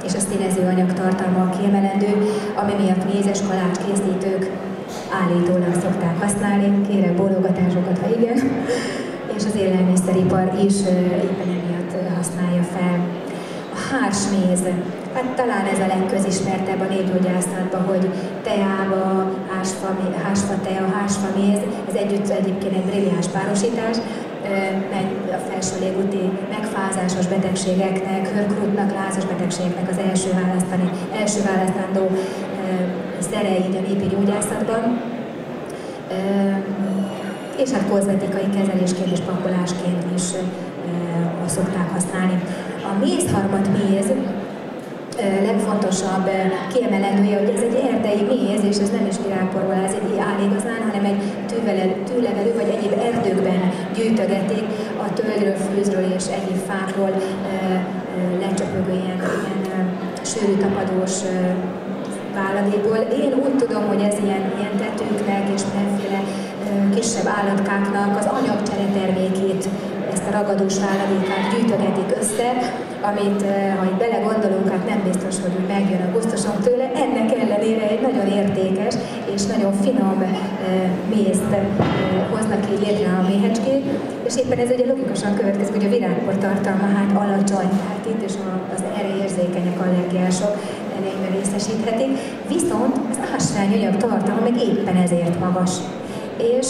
és a színezőanyag tartalma kiemelendő, ami miatt mézes kalács készítők állítólag szokták használni, kérek bólogatásokat, ha igen, és az élelmiszeripar is éppen emiatt használja fel. A hársméz, hát talán ez a legközismertebb a népgyógyászatban, hogy teába, hásfa tea, hásfa méz, ez egyébként egy brilliáns párosítás, a felső légúti megfázásos betegségeknek, hörkrutnak, lázas betegségeknek az első választandó szere így a népi gyógyászatban, és hát kozmetikai kezelésként és pakolásként is szokták használni. A mézharmat méz legfontosabb kiemelendője, hogy ez egy erdei méz, és ez nem is virágporból áll igazán, hanem egy tűlevelő vagy egyéb erdőkben gyűjtögetik a tölgyről, fűzről és egyéb fákról lecsöpögő ilyen sűrű tapadós váladékból. Én úgy tudom, hogy ez ilyen tetőknek és mindenféle kisebb állatkáknak az anyagcsere termékét, ezt a ragadós váladékát gyűjtögetik össze, amit, ha itt belegondolunk, hát nem biztos, hogy úgy megjön a gusztusunk tőle, ennek ellenére egy nagyon értékes és nagyon finom mézt hoznak így létre a méhecskét, és éppen ez ugye logikusan következik, hogy a virágpor tartalma hát alacsony, tehát itt is az erre érzékenyek allergiások előnyben részesíthetik, viszont az ásványanyag tartalma meg éppen ezért magas. És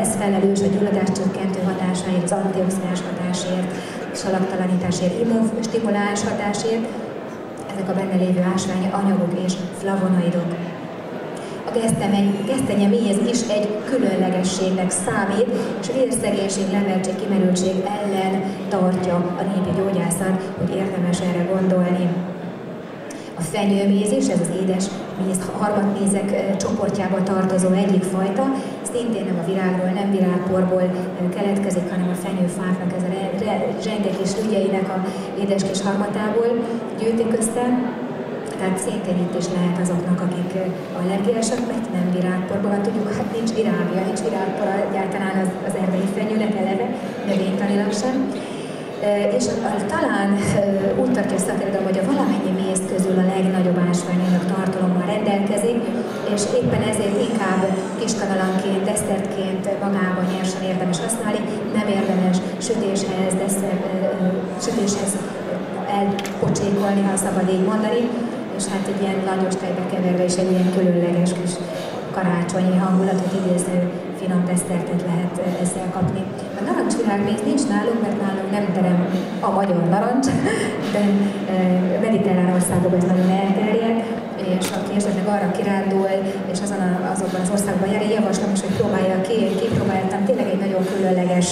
ez felelős a gyulladás csökkentő hatásáért, az antioxidáns hatásért, salaktalanításért, immunstimuláns hatásért, ezek a benne lévő ásványanyagok és flavonoidok. A gesztenye méz is egy különlegességnek számít, és a vérszegénység, leveltség, kimerültség ellen tartja a népi gyógyászat, hogy érdemes erre gondolni. A fenyőméz is, ez az édes méz, harmadmézek csoportjába tartozó egyik fajta, szintén nem a virágról, nem virágporból keletkezik, hanem a fenyőfáknak, ez a zsenge kis rügyeinek a édes kis harmatából gyűjtik össze. Tehát szintén itt is lehet azoknak, akik allergiásak, mert nem virágporból van, tudjuk, hát nincs virágja, nincs virágpor egyáltalán az erdei fenyőnek eleve, növénytanilag sem. És talán úgy tartja a szakirodalom, hogy a valamennyi méz közül a legnagyobb ásványanyag tartalommal rendelkezik, és éppen ezért inkább kiskanalanként, desszertként magában nyersen érdemes használni, nem érdemes sütéshez elpocsékolni, ha szabad így mondani, és hát egy ilyen langyos tejbe keverve és egy ilyen különleges kis karácsonyi hangulatot idéző finom desztertet lehet ezzel kapni. A narancsvirágméz nincs nálunk, mert nálunk nem terem a magyar narancs, de mediterrán országokban ez nagyon elterjedt, és aki esetleg arra kirándul, és azokban az országokban jár, én javaslom is, hogy próbálja ki, én kipróbáltam, tényleg egy nagyon különleges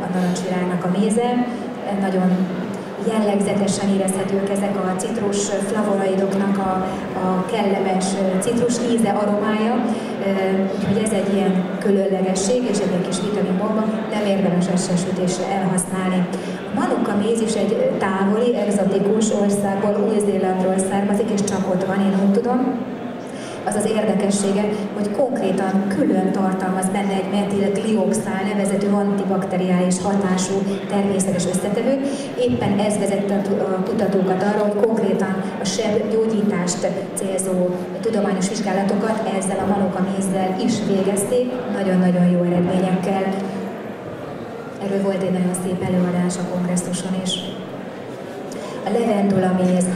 a narancsvirágnak a méze, nagyon jellegzetesen érezhetők ezek a citrus flavonoidoknak a kellemes citrus íze, aromája, úgyhogy ez egy ilyen különlegesség, és egy kis vitaminbomba, nem érdemes ezt se sütésre elhasználni. A manuka méz is egy távoli, egzotikus országból, Új-Zélandról származik, és csak ott van, én úgy tudom. Az az érdekessége, hogy konkrétan külön tartalmaz benne egy metilglioxál nevezetű antibakteriális hatású természetes összetevő. Éppen ez vezette a kutatókat arra, hogy konkrétan a sebgyógyítást célzó tudományos vizsgálatokat ezzel a manuka mézzel is végezték, nagyon-nagyon jó eredményekkel. Erről volt egy nagyon szép előadás a kongresszuson is. A levendula méz.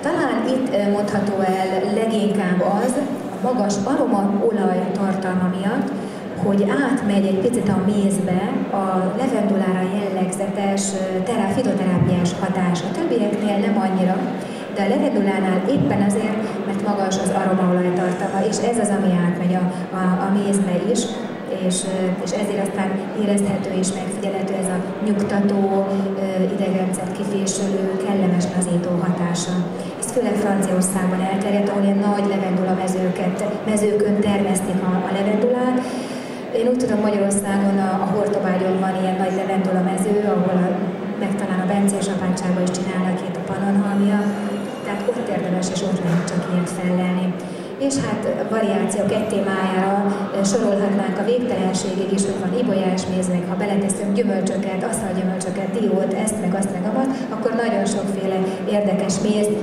Talán itt mondható el leginkább az, a magas aromaolaj tartalma miatt, hogy átmegy egy picit a mézbe a levendulára jellegzetes fitoterápiás hatás. A többieknél nem annyira, de a levendulánál éppen azért, mert magas az aromaolaj tartalma, és ez az, ami átmegy a mézbe is, és ezért aztán érezhető és megfigyelhető ez a nyugtató, idegrendszert kifésülő, kellemes lazító hatása. Ez főleg Franciaországban elterjedt, ahol ilyen nagy levendula mezőkön termesztik a levendulát. Én úgy tudom, Magyarországon a Hortobágyon van ilyen nagy levendula mező, ahol meg talán a Bencés apátságban is csinálnak itt a Pannonhalmia, tehát ott érdemes, és ott lehet csak ilyet fellelni. És hát variációk egy témájára sorolhatnánk a végtelenségig is, hogy van ibolyásméz, meg ha beleteszünk gyümölcsöket, asztalgyümölcsöket, diót, ezt meg azt meg amat, akkor nagyon sokféle érdekes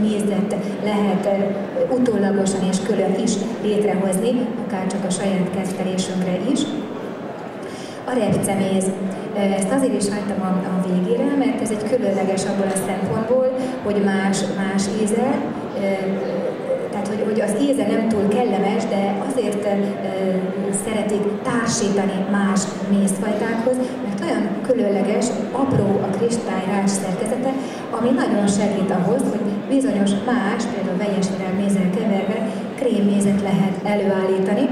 mézet lehet utólagosan és külön is létrehozni, akár csak a saját kedvelésünkre is. A repceméz. Ezt azért is hagytam a végére, mert ez egy különleges abból a szempontból, hogy más íze, tehát hogy az íze nem túl kellemes, de azért szeretik társítani más mézfajtákhoz, mert olyan különleges, apró a kristályrács szerkezete, ami nagyon segít ahhoz, hogy bizonyos más, például vegyes virág mézzel keverve krémmézet lehet előállítani,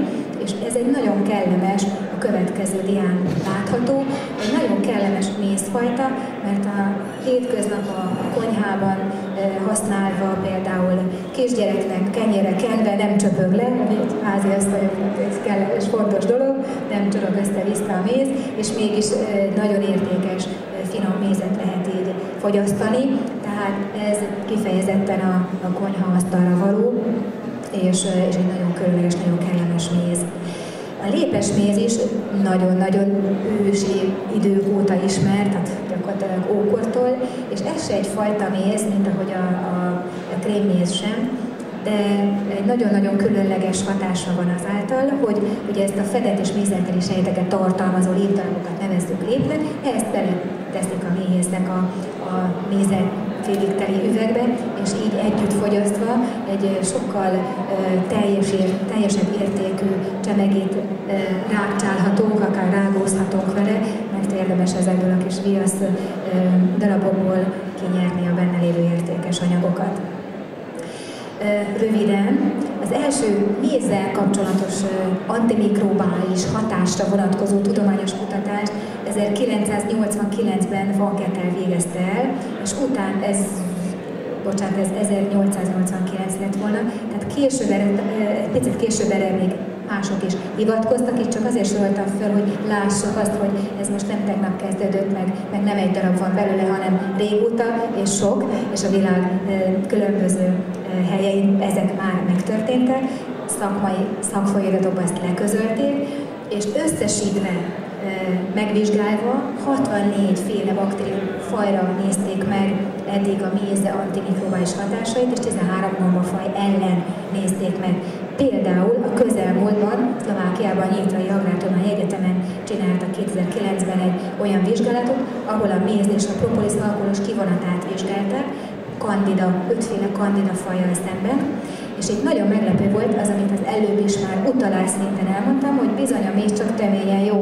és ez egy nagyon kellemes, a következő dián látható, egy nagyon kellemes mézfajta, mert a hétköznap a konyhában használva például kisgyereknek kenyére kenve nem csöpög le, egy háziasszonyoknak egy kellemes, fontos dolog, nem csorog össze-vissza a méz, és mégis nagyon értékes, finom mézet lehet így fogyasztani, tehát ez kifejezetten a konyhaasztalra való, és egy nagyon különleges, nagyon kellemes méz. A lépesméz is nagyon-nagyon ősi idők óta ismert, tehát gyakorlatilag ókortól, és ez se egyfajta méz, mint ahogy a krémméz sem, de egy nagyon-nagyon különleges hatása van azáltal, hogy ugye ezt a fedett és mézzelteli sejteket tartalmazó lépdarabokat nevezzük lépnek, ezt beleteszik a méhésznek a mézzel félig teli üvegbe, és így együtt fogyasztva egy sokkal teljesebb értékű csemegét rákcsálhatunk, akár rágózhatunk vele, mert érdemes ezekből a kis viasz darabokból kinyerni a benne lévő értékes anyagokat. Röviden, az első mézzel kapcsolatos antimikrobális hatásra vonatkozó tudományos kutatást 1989-ben Van Kettel végezte el, és után ez 1889 lett volna, tehát picit később erre még mások is hivatkoztak, itt csak azért soroltam fel, hogy lássuk azt, hogy ez most nem tegnap kezdődött meg nem egy darab van belőle, hanem régóta és sok, és a világ különböző helyein ezek már megtörténtek, szakmai szakfolyamatokban ezt leközölték, és összesítve megvizsgálva 64 féle baktérium fajra nézték meg eddig a méz antimikrobális hatásait, és 13 gombafaj ellen nézték meg. Például a közelmúltban Szlovákiában Nyitrai Agrártudományi Egyetemen csináltak 2009-ben egy olyan vizsgálatot, ahol a méz és a propolis alkoholos kivonatát vizsgálták, ötféle kandida fajjal szemben, és itt nagyon meglepő volt az, amit az előbb is már utalás szinten elmondtam, hogy bizony a méz csak töményen jó.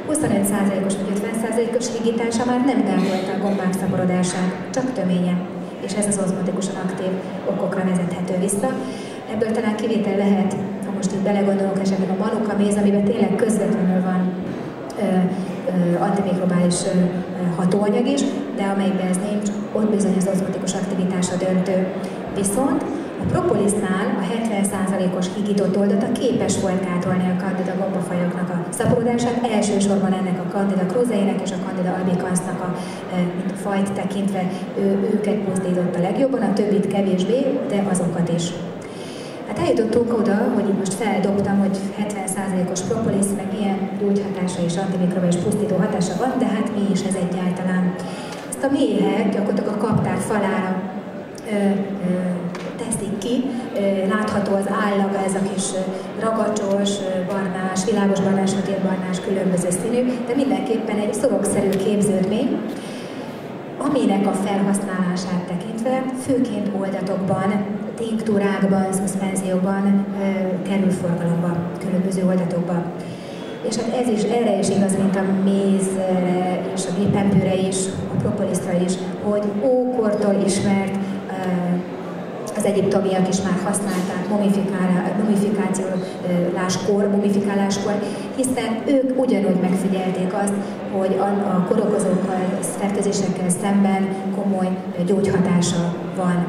25%-os vagy 50%-os higítása már nem gátolta a gombák szaporodását, csak töményen, és ez az ozmotikusan aktív okokra vezethető vissza. Ebből talán kivétel lehet, ha most így belegondolunk esetleg a manuka méz, amiben tényleg közvetlenül van antimikrobális hatóanyag is, de amelyikben ez nincs, ott bizony az ozmotikus aktivitása döntő. Viszont a propolisznál a 70%-os higított oldata képes volt gátolni a candida gombafajoknak a szaporodását, elsősorban ennek a candida kruzeinek és a candida albicансnak a fajt tekintve őket mozdította legjobban, a többit kevésbé, de azokat is. Hát eljutottunk oda, hogy most feldobtam, hogy 70%-os propolis, meg ilyen gyógyhatása és antimikrobális pusztító hatása van, de hát mi is ez egyáltalán. Ezt a méhek gyakorlatilag a kaptár falára teszik ki, látható az állaga, ez a kis ragacsos, barnás, világos barnás, sötét barnás, különböző színű, de mindenképpen egy szorokszerű képződmény. aminek a felhasználását tekintve főként oldatokban, tinktúrákban, szuszpenziókban kerül forgalomba, különböző oldatokban. És hát ez is, erre is igaz, mint a mézre és a gépempőre is, a propoliszra is, hogy ókortól ismert, az egyiptomiak is már használták mumifikáláskor, hiszen ők ugyanúgy megfigyelték azt, hogy a korokozókkal, fertőzésekkel szemben komoly gyógyhatása van.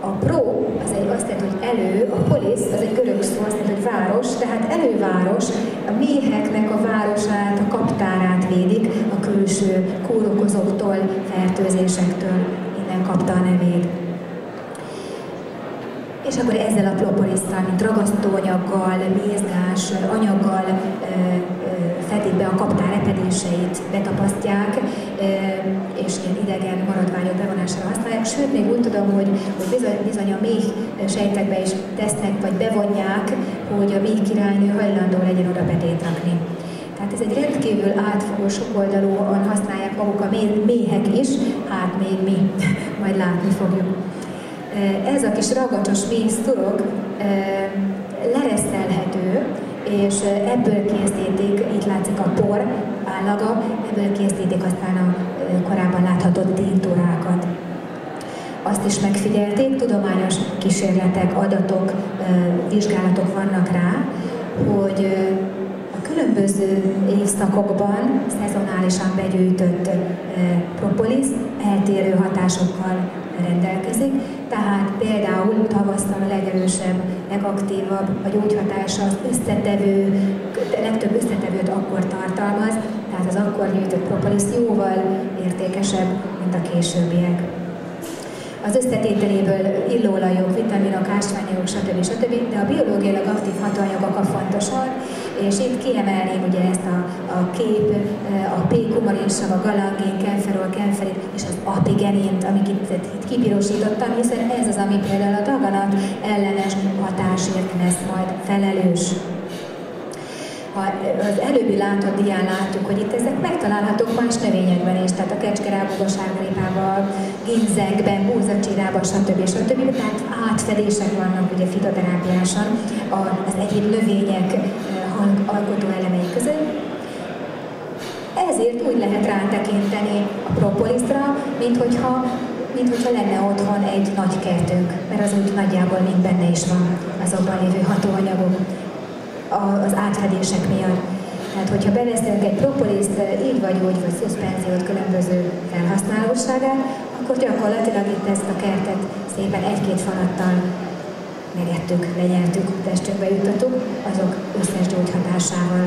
A pro az azt jelenti, hogy elő, a polis az egy görög szó, azt jelenti, hogy város, tehát előváros, a méheknek a városát, a kaptárát védik a külső kórokozóktól, fertőzésektől, innen kapta a nevét. És akkor ezzel a propolisszal, mint ragasztóanyaggal, mézgás anyaggal fedik be a kaptár repedéseit, betapasztják, és ilyen idegen maradványok bevonására használják. Sőt, még úgy tudom, hogy bizony a méh sejtekbe is tesznek, vagy bevonják, hogy a méh királynő hajlandó legyen oda betét rakni. Tehát ez egy rendkívül átfogó, sokoldalúan használják maguk a méhek is, hát még mi, majd látni fogjuk. Ez a kis ragacsos mézturok lereszelhető, és ebből készítik, itt látszik a por állaga, ebből készítik aztán a korábban láthatott tinktúrákat. Azt is megfigyelték, tudományos kísérletek, adatok, vizsgálatok vannak rá, hogy a különböző évszakokban szezonálisan begyűjtött propolis eltérő hatásokkal rendelkezik, tehát például tavasszal a legerősebb, legaktívabb a gyógyhatása, az legtöbb összetevőt akkor tartalmaz, tehát az akkor gyűjtött propolis jóval értékesebb, mint a későbbiek. Az összetételéből illóolajok, vitaminok, ásványanyagok, stb. De a biológiailag aktív hatóanyagok a fontosak, és itt kiemelném ugye ezt a kép, a P-kumarinsav, a galangén, kenferol, kenferin és az apigenint, amit itt kipirosítottam, hiszen ez az, ami például a daganat ellenes hatásért lesz majd felelős. Az előbbi látott dián látjuk, hogy itt ezek megtalálhatók más növényekben is, tehát a kecskerágóban, sárgarépában, ginzengben, búzacsírában, stb. Tehát átfedések vannak ugye fitoterápiásan az egyéb növények alkotó elemei között. Ezért úgy lehet rátekinteni a propolisra, mint hogyha lenne otthon egy nagy kertünk, mert az úgy nagyjából mind benne is van azokban lévő hatóanyagok az átfedések miatt. Tehát, hogyha beveszünk egy propoliszt, így vagy úgy, vagy szuszpenziót, különböző felhasználóságát, akkor gyakorlatilag itt ezt a kertet szépen egy-két falattal megettük, lenyeltük, testünkbe jutottuk, azok összes gyógyhatásával.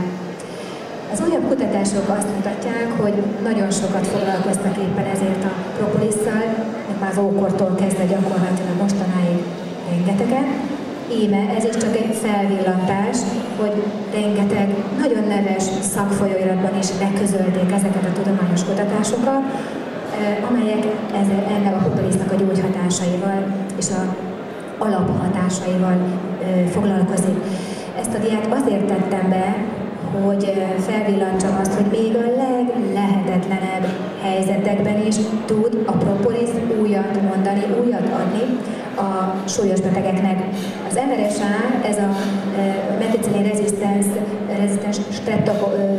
Az újabb kutatások azt mutatják, hogy nagyon sokat foglalkoztak éppen ezért a propolisszal, már az ókortól kezdve gyakorlatilag mostanáig rengetegen. Íme ez is csak egy felvillantás, hogy rengeteg nagyon neves szakfolyóiratban is leközölték ezeket a tudományos kutatásokat, amelyek ennek a propolisnak a gyógyhatásaival és az alaphatásaival foglalkozik. Ezt a diát azért tettem be, hogy felvillantsam azt, hogy még a leglehetetlenebb helyzetekben is tud a propolis újat mondani, újat adni a súlyos betegeknek. Az MRSA, ez a meticillin rezisztens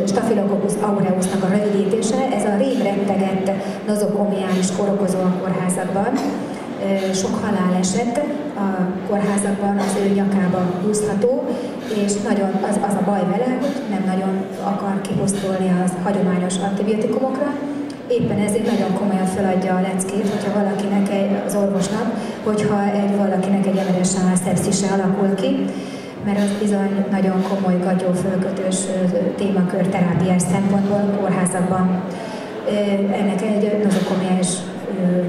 Staphylococcus aureusnak a rövidítése, ez a rémrettegett nozokomiális kórokozó a kórházakban. Sok haláleset a kórházakban az ő nyakába húzható, és nagyon az a baj vele, hogy nem nagyon akar kipusztulni az hagyományos antibiotikumokra. Éppen ezért nagyon komolyan feladja a leckét, hogyha valakinek az orvosnak, hogyha valakinek egy MRSA szepszise alakul ki, mert az bizony nagyon komoly gatyófölkötős témakör terápiás szempontból kórházakban. Ennek egy nozokomiás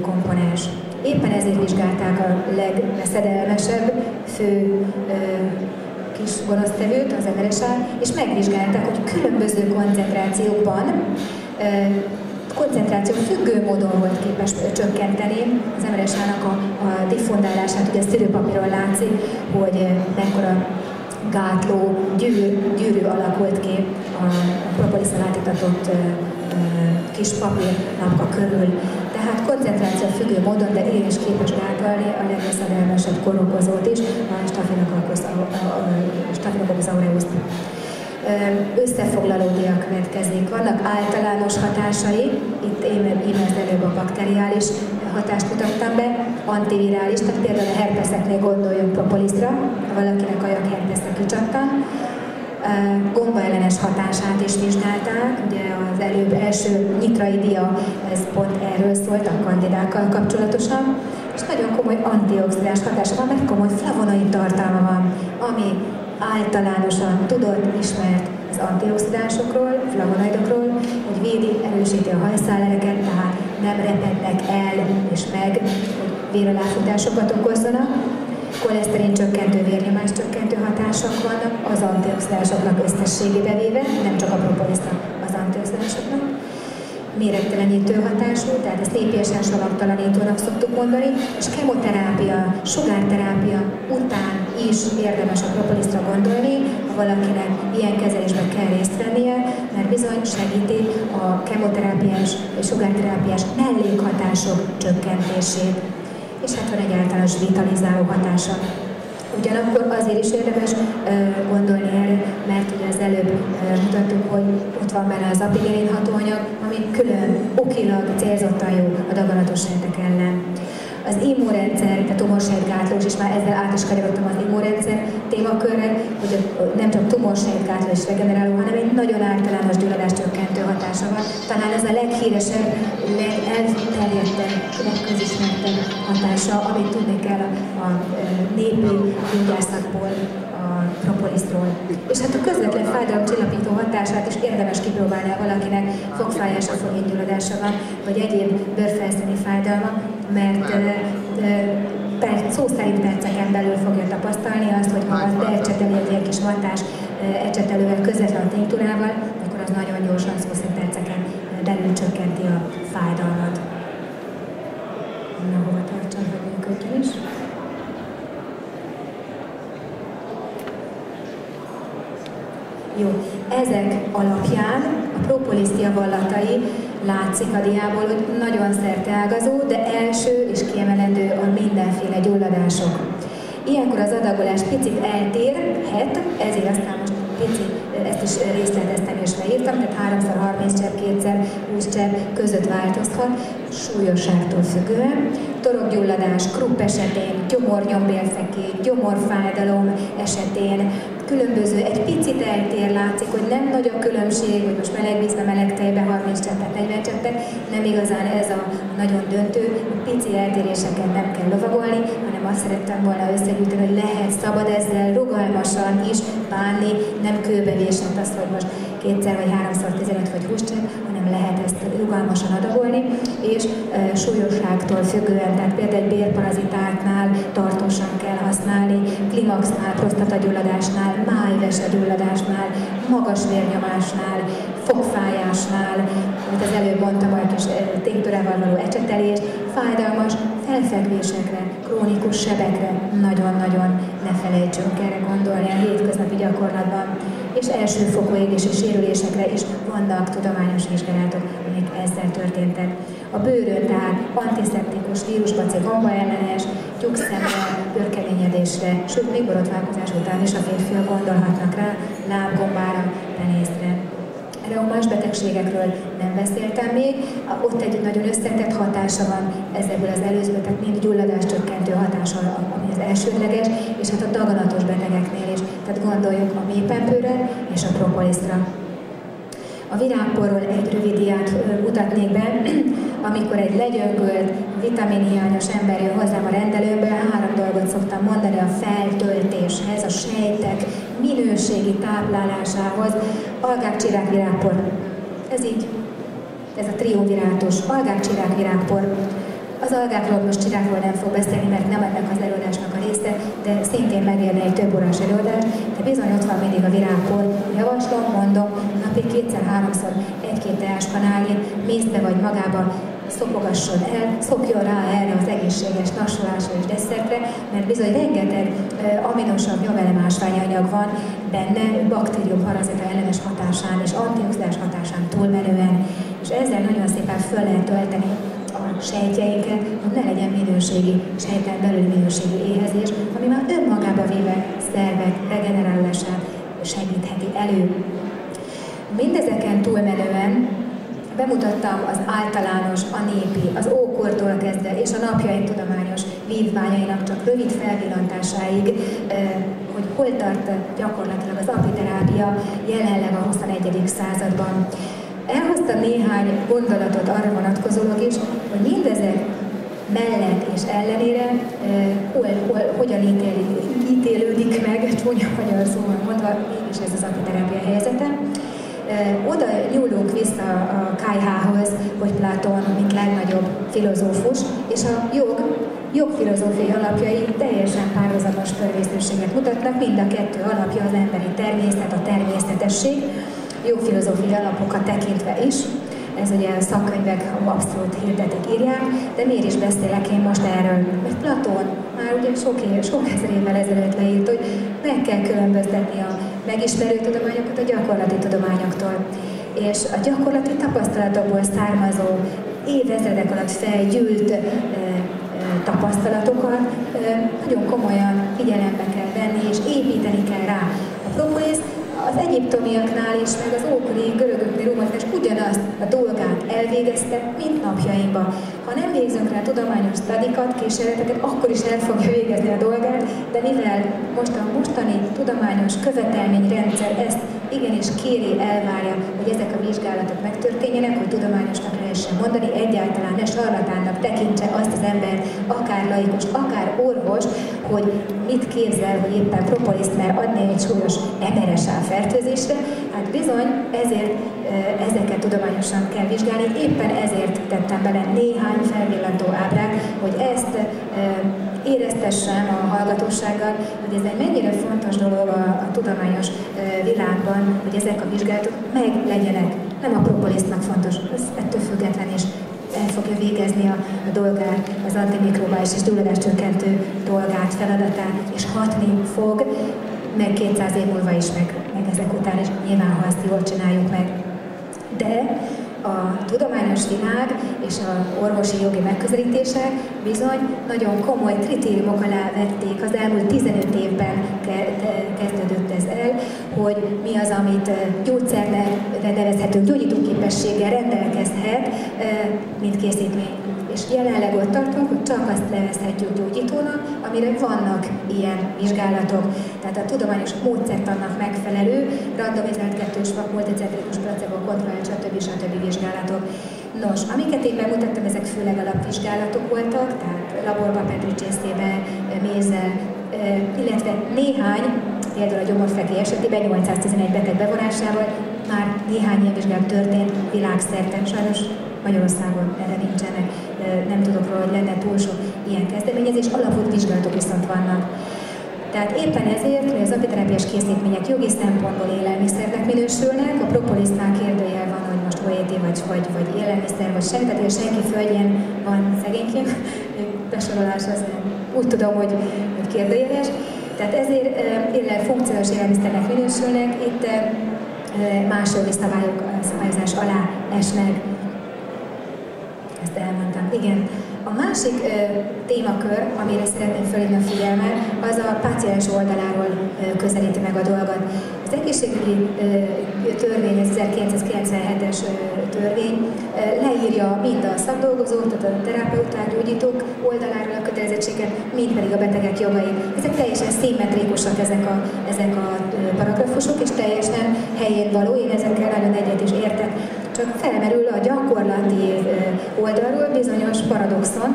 komponens. Éppen ezért vizsgálták a legszedelmesebb fő kis gonosztevőt, az MRSA, és megvizsgálták, hogy különböző koncentrációkban, koncentráció függő módon volt képes csökkenteni az MRSA-nak a diffundálását. Ugye a szűrőpapíron látszik, hogy mekkora gátló gyűrű alakult ki a propolisszal átitatott kis papírlapka körül. tehát koncentráció függő módon, de igenis képes gátolni a legveszedelmesebb kórokozót is, a Staphylococcus aureus. Összefoglalódia következik. Vannak általános hatásai, itt én az előbb a bakteriális hatást mutattam be, antivirális, tehát például a herpeszeknél gondoljunk propolisra, ha valakinek ajakherpesze kicsattan. Gombaellenes hatását is vizsgálták, ugye az első nyitrai dia, ez pont erről szólt a kandidákkal kapcsolatosan, és nagyon komoly antioxidáns hatása van, mert komoly flavonoid tartalma van, ami általánosan tudott, ismert az antioxidánsokról, flavonoidokról, hogy védi, erősíti a hajszállereket, tehát nem repednek el és meg, hogy véraláfutásokat okozzanak. Koleszterin csökkentő, vérnyomás csökkentő hatások vannak az antioxidánsoknak összességébe véve, nem csak a propolisnak, az antioxidánsoknak. Méregtelenítő hatású, tehát ezt épiesen savagtalanítónak szoktuk mondani, és kemoterápia, sugárterápia után is érdemes a propolisra gondolni, ha valakinek ilyen kezelésben kell részt vennie, mert bizony segíti a kemoterápiás és sugárterápiás mellékhatások csökkentését. És hát van egy általános vitalizáló hatása. Ugyanakkor azért is érdemes gondolni erre, mert ugye az előbb mutattuk, hogy ott van benne az apigenin hatóanyag, ami külön okilag célzottan jó a daganatos sejtek ellen. Az immunrendszer, a tumorsejtgátlós, és már ezzel át is kanyarodtam az immunrendszer témakörre, hogy nem csak tumorsejtgátló és regeneráló, hanem egy nagyon általános gyulladás csökkentő hatása van. Talán ez a leghíresebb, legelterjedtebb, legközismertebb hatása, amit tudni kell a népi gyógyászatból, a propolisról. És hát a közvetlen fájdalomcsillapító hatását is érdemes kipróbálni, ha valakinek fogfájása, fogéngyulladása van, vagy egyéb bőrfelszíni fájdalma, mert szó szerint perceken belül fogja tapasztalni azt, hogy ha az beecseteli egy ilyen kis matás ecsetelővel, közvetlen tinktúrával, akkor az nagyon gyorsan, szó szerint perceken belül csökkenti a fájdalmat. Na, hova tartsam, hogy működjön is. Jó, ezek alapján a propolis javallatai látszik a diából, hogy nagyon szerteágazó, de első és kiemelendő a mindenféle gyulladások. Ilyenkor az adagolás picit eltérhet, ezért aztán most pici, ezt is részleteztem és leírtam, tehát 3x30 csepp, 2x20 csepp között változhat, súlyosságtól függően. Torokgyulladás, krupp esetén, gyomornyombélfekély, gyomorfájdalom esetén, különböző, egy picit eltér, látszik, hogy nem nagy a különbség, hogy most meleg vízbe, meleg tejbe, 30 cseppet, 40 cseppet, nem igazán ez a nagyon döntő, pici eltéréseken nem kell lovagolni, hanem azt szerettem volna összegyűjteni, hogy lehet, szabad ezzel rugalmasan is bánni, nem kőbevésett azt, hogy most 2x vagy 3x15 vagy 20 csepp, hanem lehet ezt rugalmasan adagolni, és súlyosságtól függően, tehát például egy bérparazitátnál tartósan kell használni, klimaxnál, prostatagyulladásnál, májvesegyulladásnál, magas vérnyomásnál, fogfájásnál, amit az előbb mondtam, a kis tinktúrával való ecsetelés, fájdalmas felfekvésekre, krónikus sebekre nagyon-nagyon ne felejtsünk erre gondolni a hétköznapi gyakorlatban. És elsőfokú égési sérülésekre is vannak tudományos vizsgálatok, amik ezzel történtek. A bőrön tehát antiszeptikus, vírusbaci, gombaellenes, tyúkszemre, bőrkeményedésre, sőt még borotválkozás után is a férfiak gondolhatnak rá, lábgombára, penészre. Reumás betegségekről nem beszéltem még, ott egy nagyon összetett hatása van ezekből az előző, tehát mind gyulladás csökkentő hatása, ami az elsődleges, és hát a daganatos betegeknél is. Tehát gondoljuk a méhpempőre és a propolisra. A virágporról egy rövid diát mutatnék be, amikor egy legyöngölt, vitaminhiányos ember jön hozzám a rendelőbe, 3 dolgot szoktam mondani a feltöltéshez, a sejtek minőségi táplálásához. Algák, csirák, virágpor. Ez így, ez a triumvirátus. Algák, csirák, virágpor. Az algákról most csirákról nem fog beszélni, mert nem ennek az előadásnak a része, de szintén megérne egy több órás előadás, de bizony ott van mindig a virágpor. Javaslom, mondom, napi 2-3-szor 1-2 teáskanálnyi mézbe vagy magába szopogasson el, szokjon rá erre az egészséges nassolásra és desszertre, mert bizony rengeteg aminosabb nyomelemásványanyag van benne, baktérium parazita ellenes hatásán és antioxidáns hatásán túlmenően, és ezzel nagyon szépen föl lehet tölteni a sejtjeinket, hogy ne legyen minőségi, sejten belül minőségi éhezés, ami már önmagába véve szervek regenerálását segítheti elő. Mindezeken túlmenően bemutattam az általános, a népi, az ókortól kezdve és a napjaink tudományos vívmányainak csak rövid felvillantásáig, hogy hol tart gyakorlatilag az apiterápia jelenleg a 21. században. Elhoztam néhány gondolatot arra vonatkozólag is, hogy mindezek mellett és ellenére hogyan ítélődik meg, csúnya magyar szóval mondva, mégis ez az apiterápia helyzete. Oda nyúlunk vissza a Kájhához, hogy Platón, mint legnagyobb filozófus, és a jogfilozófiai alapjai teljesen párhuzamos törvényszerűséget mutatnak, mind a kettő alapja az emberi természet, a természetesség, jogfilozófiai alapokat tekintve is. Ez ugye a szakkönyvek abszolút hirdetik, írják, de miért is beszélek én most erről? Mert Platón már ugye sok ezer évvel ezelőtt leírt, hogy meg kell különböztetni a megismerő tudományokat a gyakorlati tudományoktól. És a gyakorlati tapasztalatokból származó, évezredek alatt felgyűlt tapasztalatokat nagyon komolyan figyelembe kell venni, és építeni kell rá. A propolis az egyiptomiaknál is, meg az ókori görögöknél, rómaiaknál is ugyanazt a dolgát elvégezte, mint napjainkban. Ha nem végzünk rá tudományos stadikat, kísérleteket, akkor is el fogja végezni a dolgát, de mivel most a mostani tudományos követelményrendszer ezt igenis kéri, elvárja, hogy ezek a vizsgálatok megtörténjenek, hogy tudományosnak lehessen mondani, egyáltalán ne sarlatánnak tekintse azt az ember, akár laikus, akár orvos, hogy mit képzel, hogy éppen propoliszt mer adni egy súlyos MRSA fertőzésre, hát bizony ezért ezeket tudományosan kell vizsgálni, éppen ezért tettem bele néhány felvillantó ábrát, hogy ezt éreztessem a hallgatósággal, hogy ez egy mennyire fontos dolog a tudományos világban, hogy ezek a vizsgálatok meg legyenek. Nem a propolisnak fontos, ez ettől független is el fogja végezni a dolgát, az antimikrobális és gyulladáscsökkentő dolgát, feladatát, és hatni fog, meg 200 év múlva is, meg ezek után is, nyilván, ha ezt jól csináljuk meg. De a tudományos világ és az orvosi jogi megközelítések bizony nagyon komoly kritériumok alá vették. Az elmúlt 15 évben kezdődött ez el, hogy mi az, amit gyógyszernek nevezhető gyógyítóképességgel rendelkezhet, mint készítmény. És jelenleg ott tartunk, hogy csak azt nevezhetjük gyógyítónak, amire vannak ilyen vizsgálatok. Tehát a tudományos módszertannak megfelelő, randomizált kettős vak, multicentrikus placebo, kontrollált, stb. Vizsgálatok. Nos, amiket én bemutattam, ezek főleg alapvizsgálatok voltak, tehát laborba, petricsészébe, mézzel, illetve néhány, például a gyomorfekély esetében 811 beteg bevonásával már néhány ilyen vizsgálat történt világszerte. Sajnos Magyarországon erre nincsenek, nem tudok róla, hogy lenne túl sok ilyen kezdeményezés, alapult vizsgálatok viszont vannak. Tehát éppen ezért, hogy az apiterápiás készítmények jogi szempontból élelmiszernek minősülnek, a propolisznál kérdőjel van, hogy most OET vagy élelmiszer, vagy sem, tehát senki földjén van szegényként, besorolás az úgy tudom, hogy kérdőjeles. Tehát ezért funkciós élelmiszernek minősülnek, itt más jogi szabályozás alá esnek. Ezt elmondtam. Igen. A másik témakör, amire szeretném felhívni a figyelmet, az a páciens oldaláról közelíti meg a dolgot. Az egészségügyi törvény, az 1997-es törvény leírja mind a szakdolgozók, tehát a terapeuták, gyógyítók oldaláról a kötelezettséget, mind pedig a betegek jogait. Ezek teljesen szimmetrikusak ezek a paragrafusok, és teljesen helyén való, én ezekkel nagyon egyet is értek. Csak felmerül a gyakorlati oldalról bizonyos paradoxon,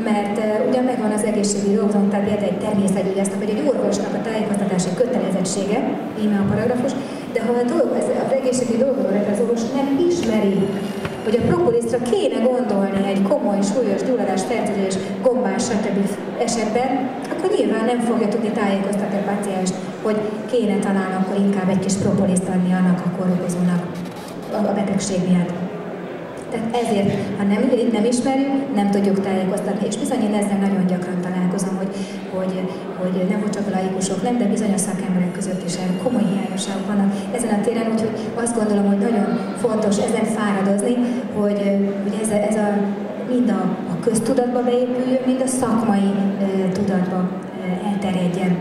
mert ugyan megvan az egészségügyi dolgozónak, tehát például egy természetgyógyásznak vagy egy orvosnak a tájékoztatási kötelezettsége, íme a paragrafus, de ha az egészségügyi dolgozó, az orvos nem ismeri, hogy a propolisra kéne gondolni egy komoly, súlyos gyulladás, fertőzés, gombás, stb. Esetben, akkor nyilván nem fogja tudni tájékoztatni a pácienst, hogy kéne talán akkor inkább egy kis propoliszt adni annak a kórokozónak a betegség miatt. Tehát ezért, ha nem ismerjük, nem tudjuk tájékoztatni. És bizony én ezzel nagyon gyakran találkozom, hogy nem csak a laikusok, nem, de bizony a szakemberek között is komoly hiányosságok vannak ezen a téren, úgyhogy azt gondolom, hogy nagyon fontos ezen fáradozni, hogy ez a mind a köztudatba beépüljön, mind a szakmai tudatba elterjedjen.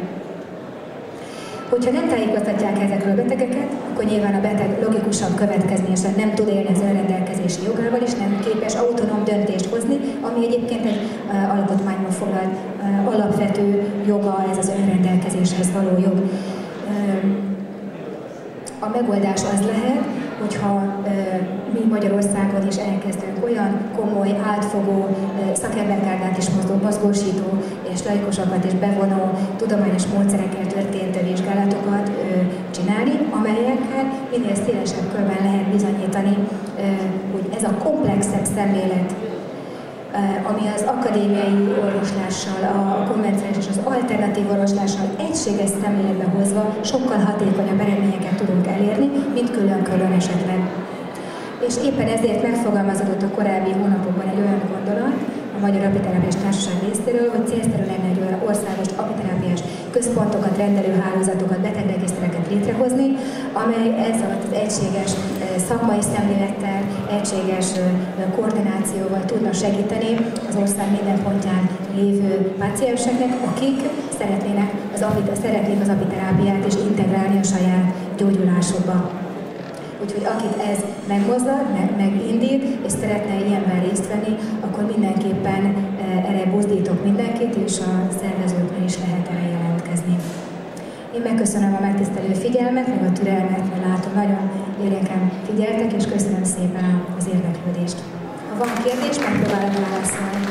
Hogyha nem tájékoztatják ezekről a betegeket, akkor nyilván a beteg logikusan, következményesen nem tud élni az önrendelkezési jogával, és nem képes autonóm döntést hozni, ami egyébként egy alkotmányban foglalt alapvető joga, ez az önrendelkezéshez való jog. A megoldás az lehet, hogyha mi Magyarországon is elkezdünk olyan komoly, átfogó, szakemberkárdát is mozgósító és laikusokat is bevonó, tudományos módszerekkel történt vizsgálatokat csinálni, amelyekkel minél szélesebb körben lehet bizonyítani, hogy ez a komplexebb szemlélet, ami az akadémiai orvoslással, a konvencionális és az alternatív orvoslással egységes szemléletbe hozva sokkal hatékonyabb eredményeket tudunk elérni, mint külön-külön esetleg. És éppen ezért megfogalmazódott a korábbi hónapokban egy olyan gondolat a Magyar Apiterápiás Társaság részéről, hogy célszerű lenne egy olyan országos apiterápiás központokat, rendelőhálózatokat, betegregisztereket létrehozni, amely ezzel az egységes szakmai szemlélettel, egységes koordinációval tudna segíteni az ország minden pontján lévő pácienseknek, akik szeretnék az apiterápiát és integrálni a saját gyógyulásukba. Úgyhogy akit ez megmozdul, megindít, és szeretne ilyenben részt venni, akkor mindenképpen erre buzdítok mindenkit, és a szervezőknél is lehet erre jelentkezni. Én megköszönöm a megtisztelő figyelmet, meg a türelmet, mert látom, nagyon érdeken figyeltek, és köszönöm szépen az érdeklődést. Ha van kérdés, megpróbálok válaszolni.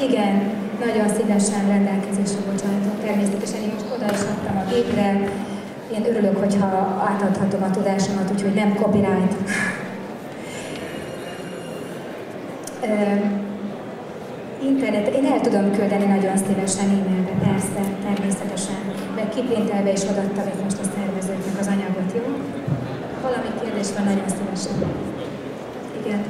Igen. Nagyon szívesen rendelkezésre bocsánatok, természetesen én most oda is adtam a gépre. Én örülök, hogyha átadhatom a tudásomat, úgyhogy nem copyright. Internet, én el tudom küldeni nagyon szívesen e-mailbe, persze, természetesen. Meg kiprintelve is odaadtam itt most a szervezőknek az anyagot, jó? Ha valami kérdés van, nagyon szívesen. Igen.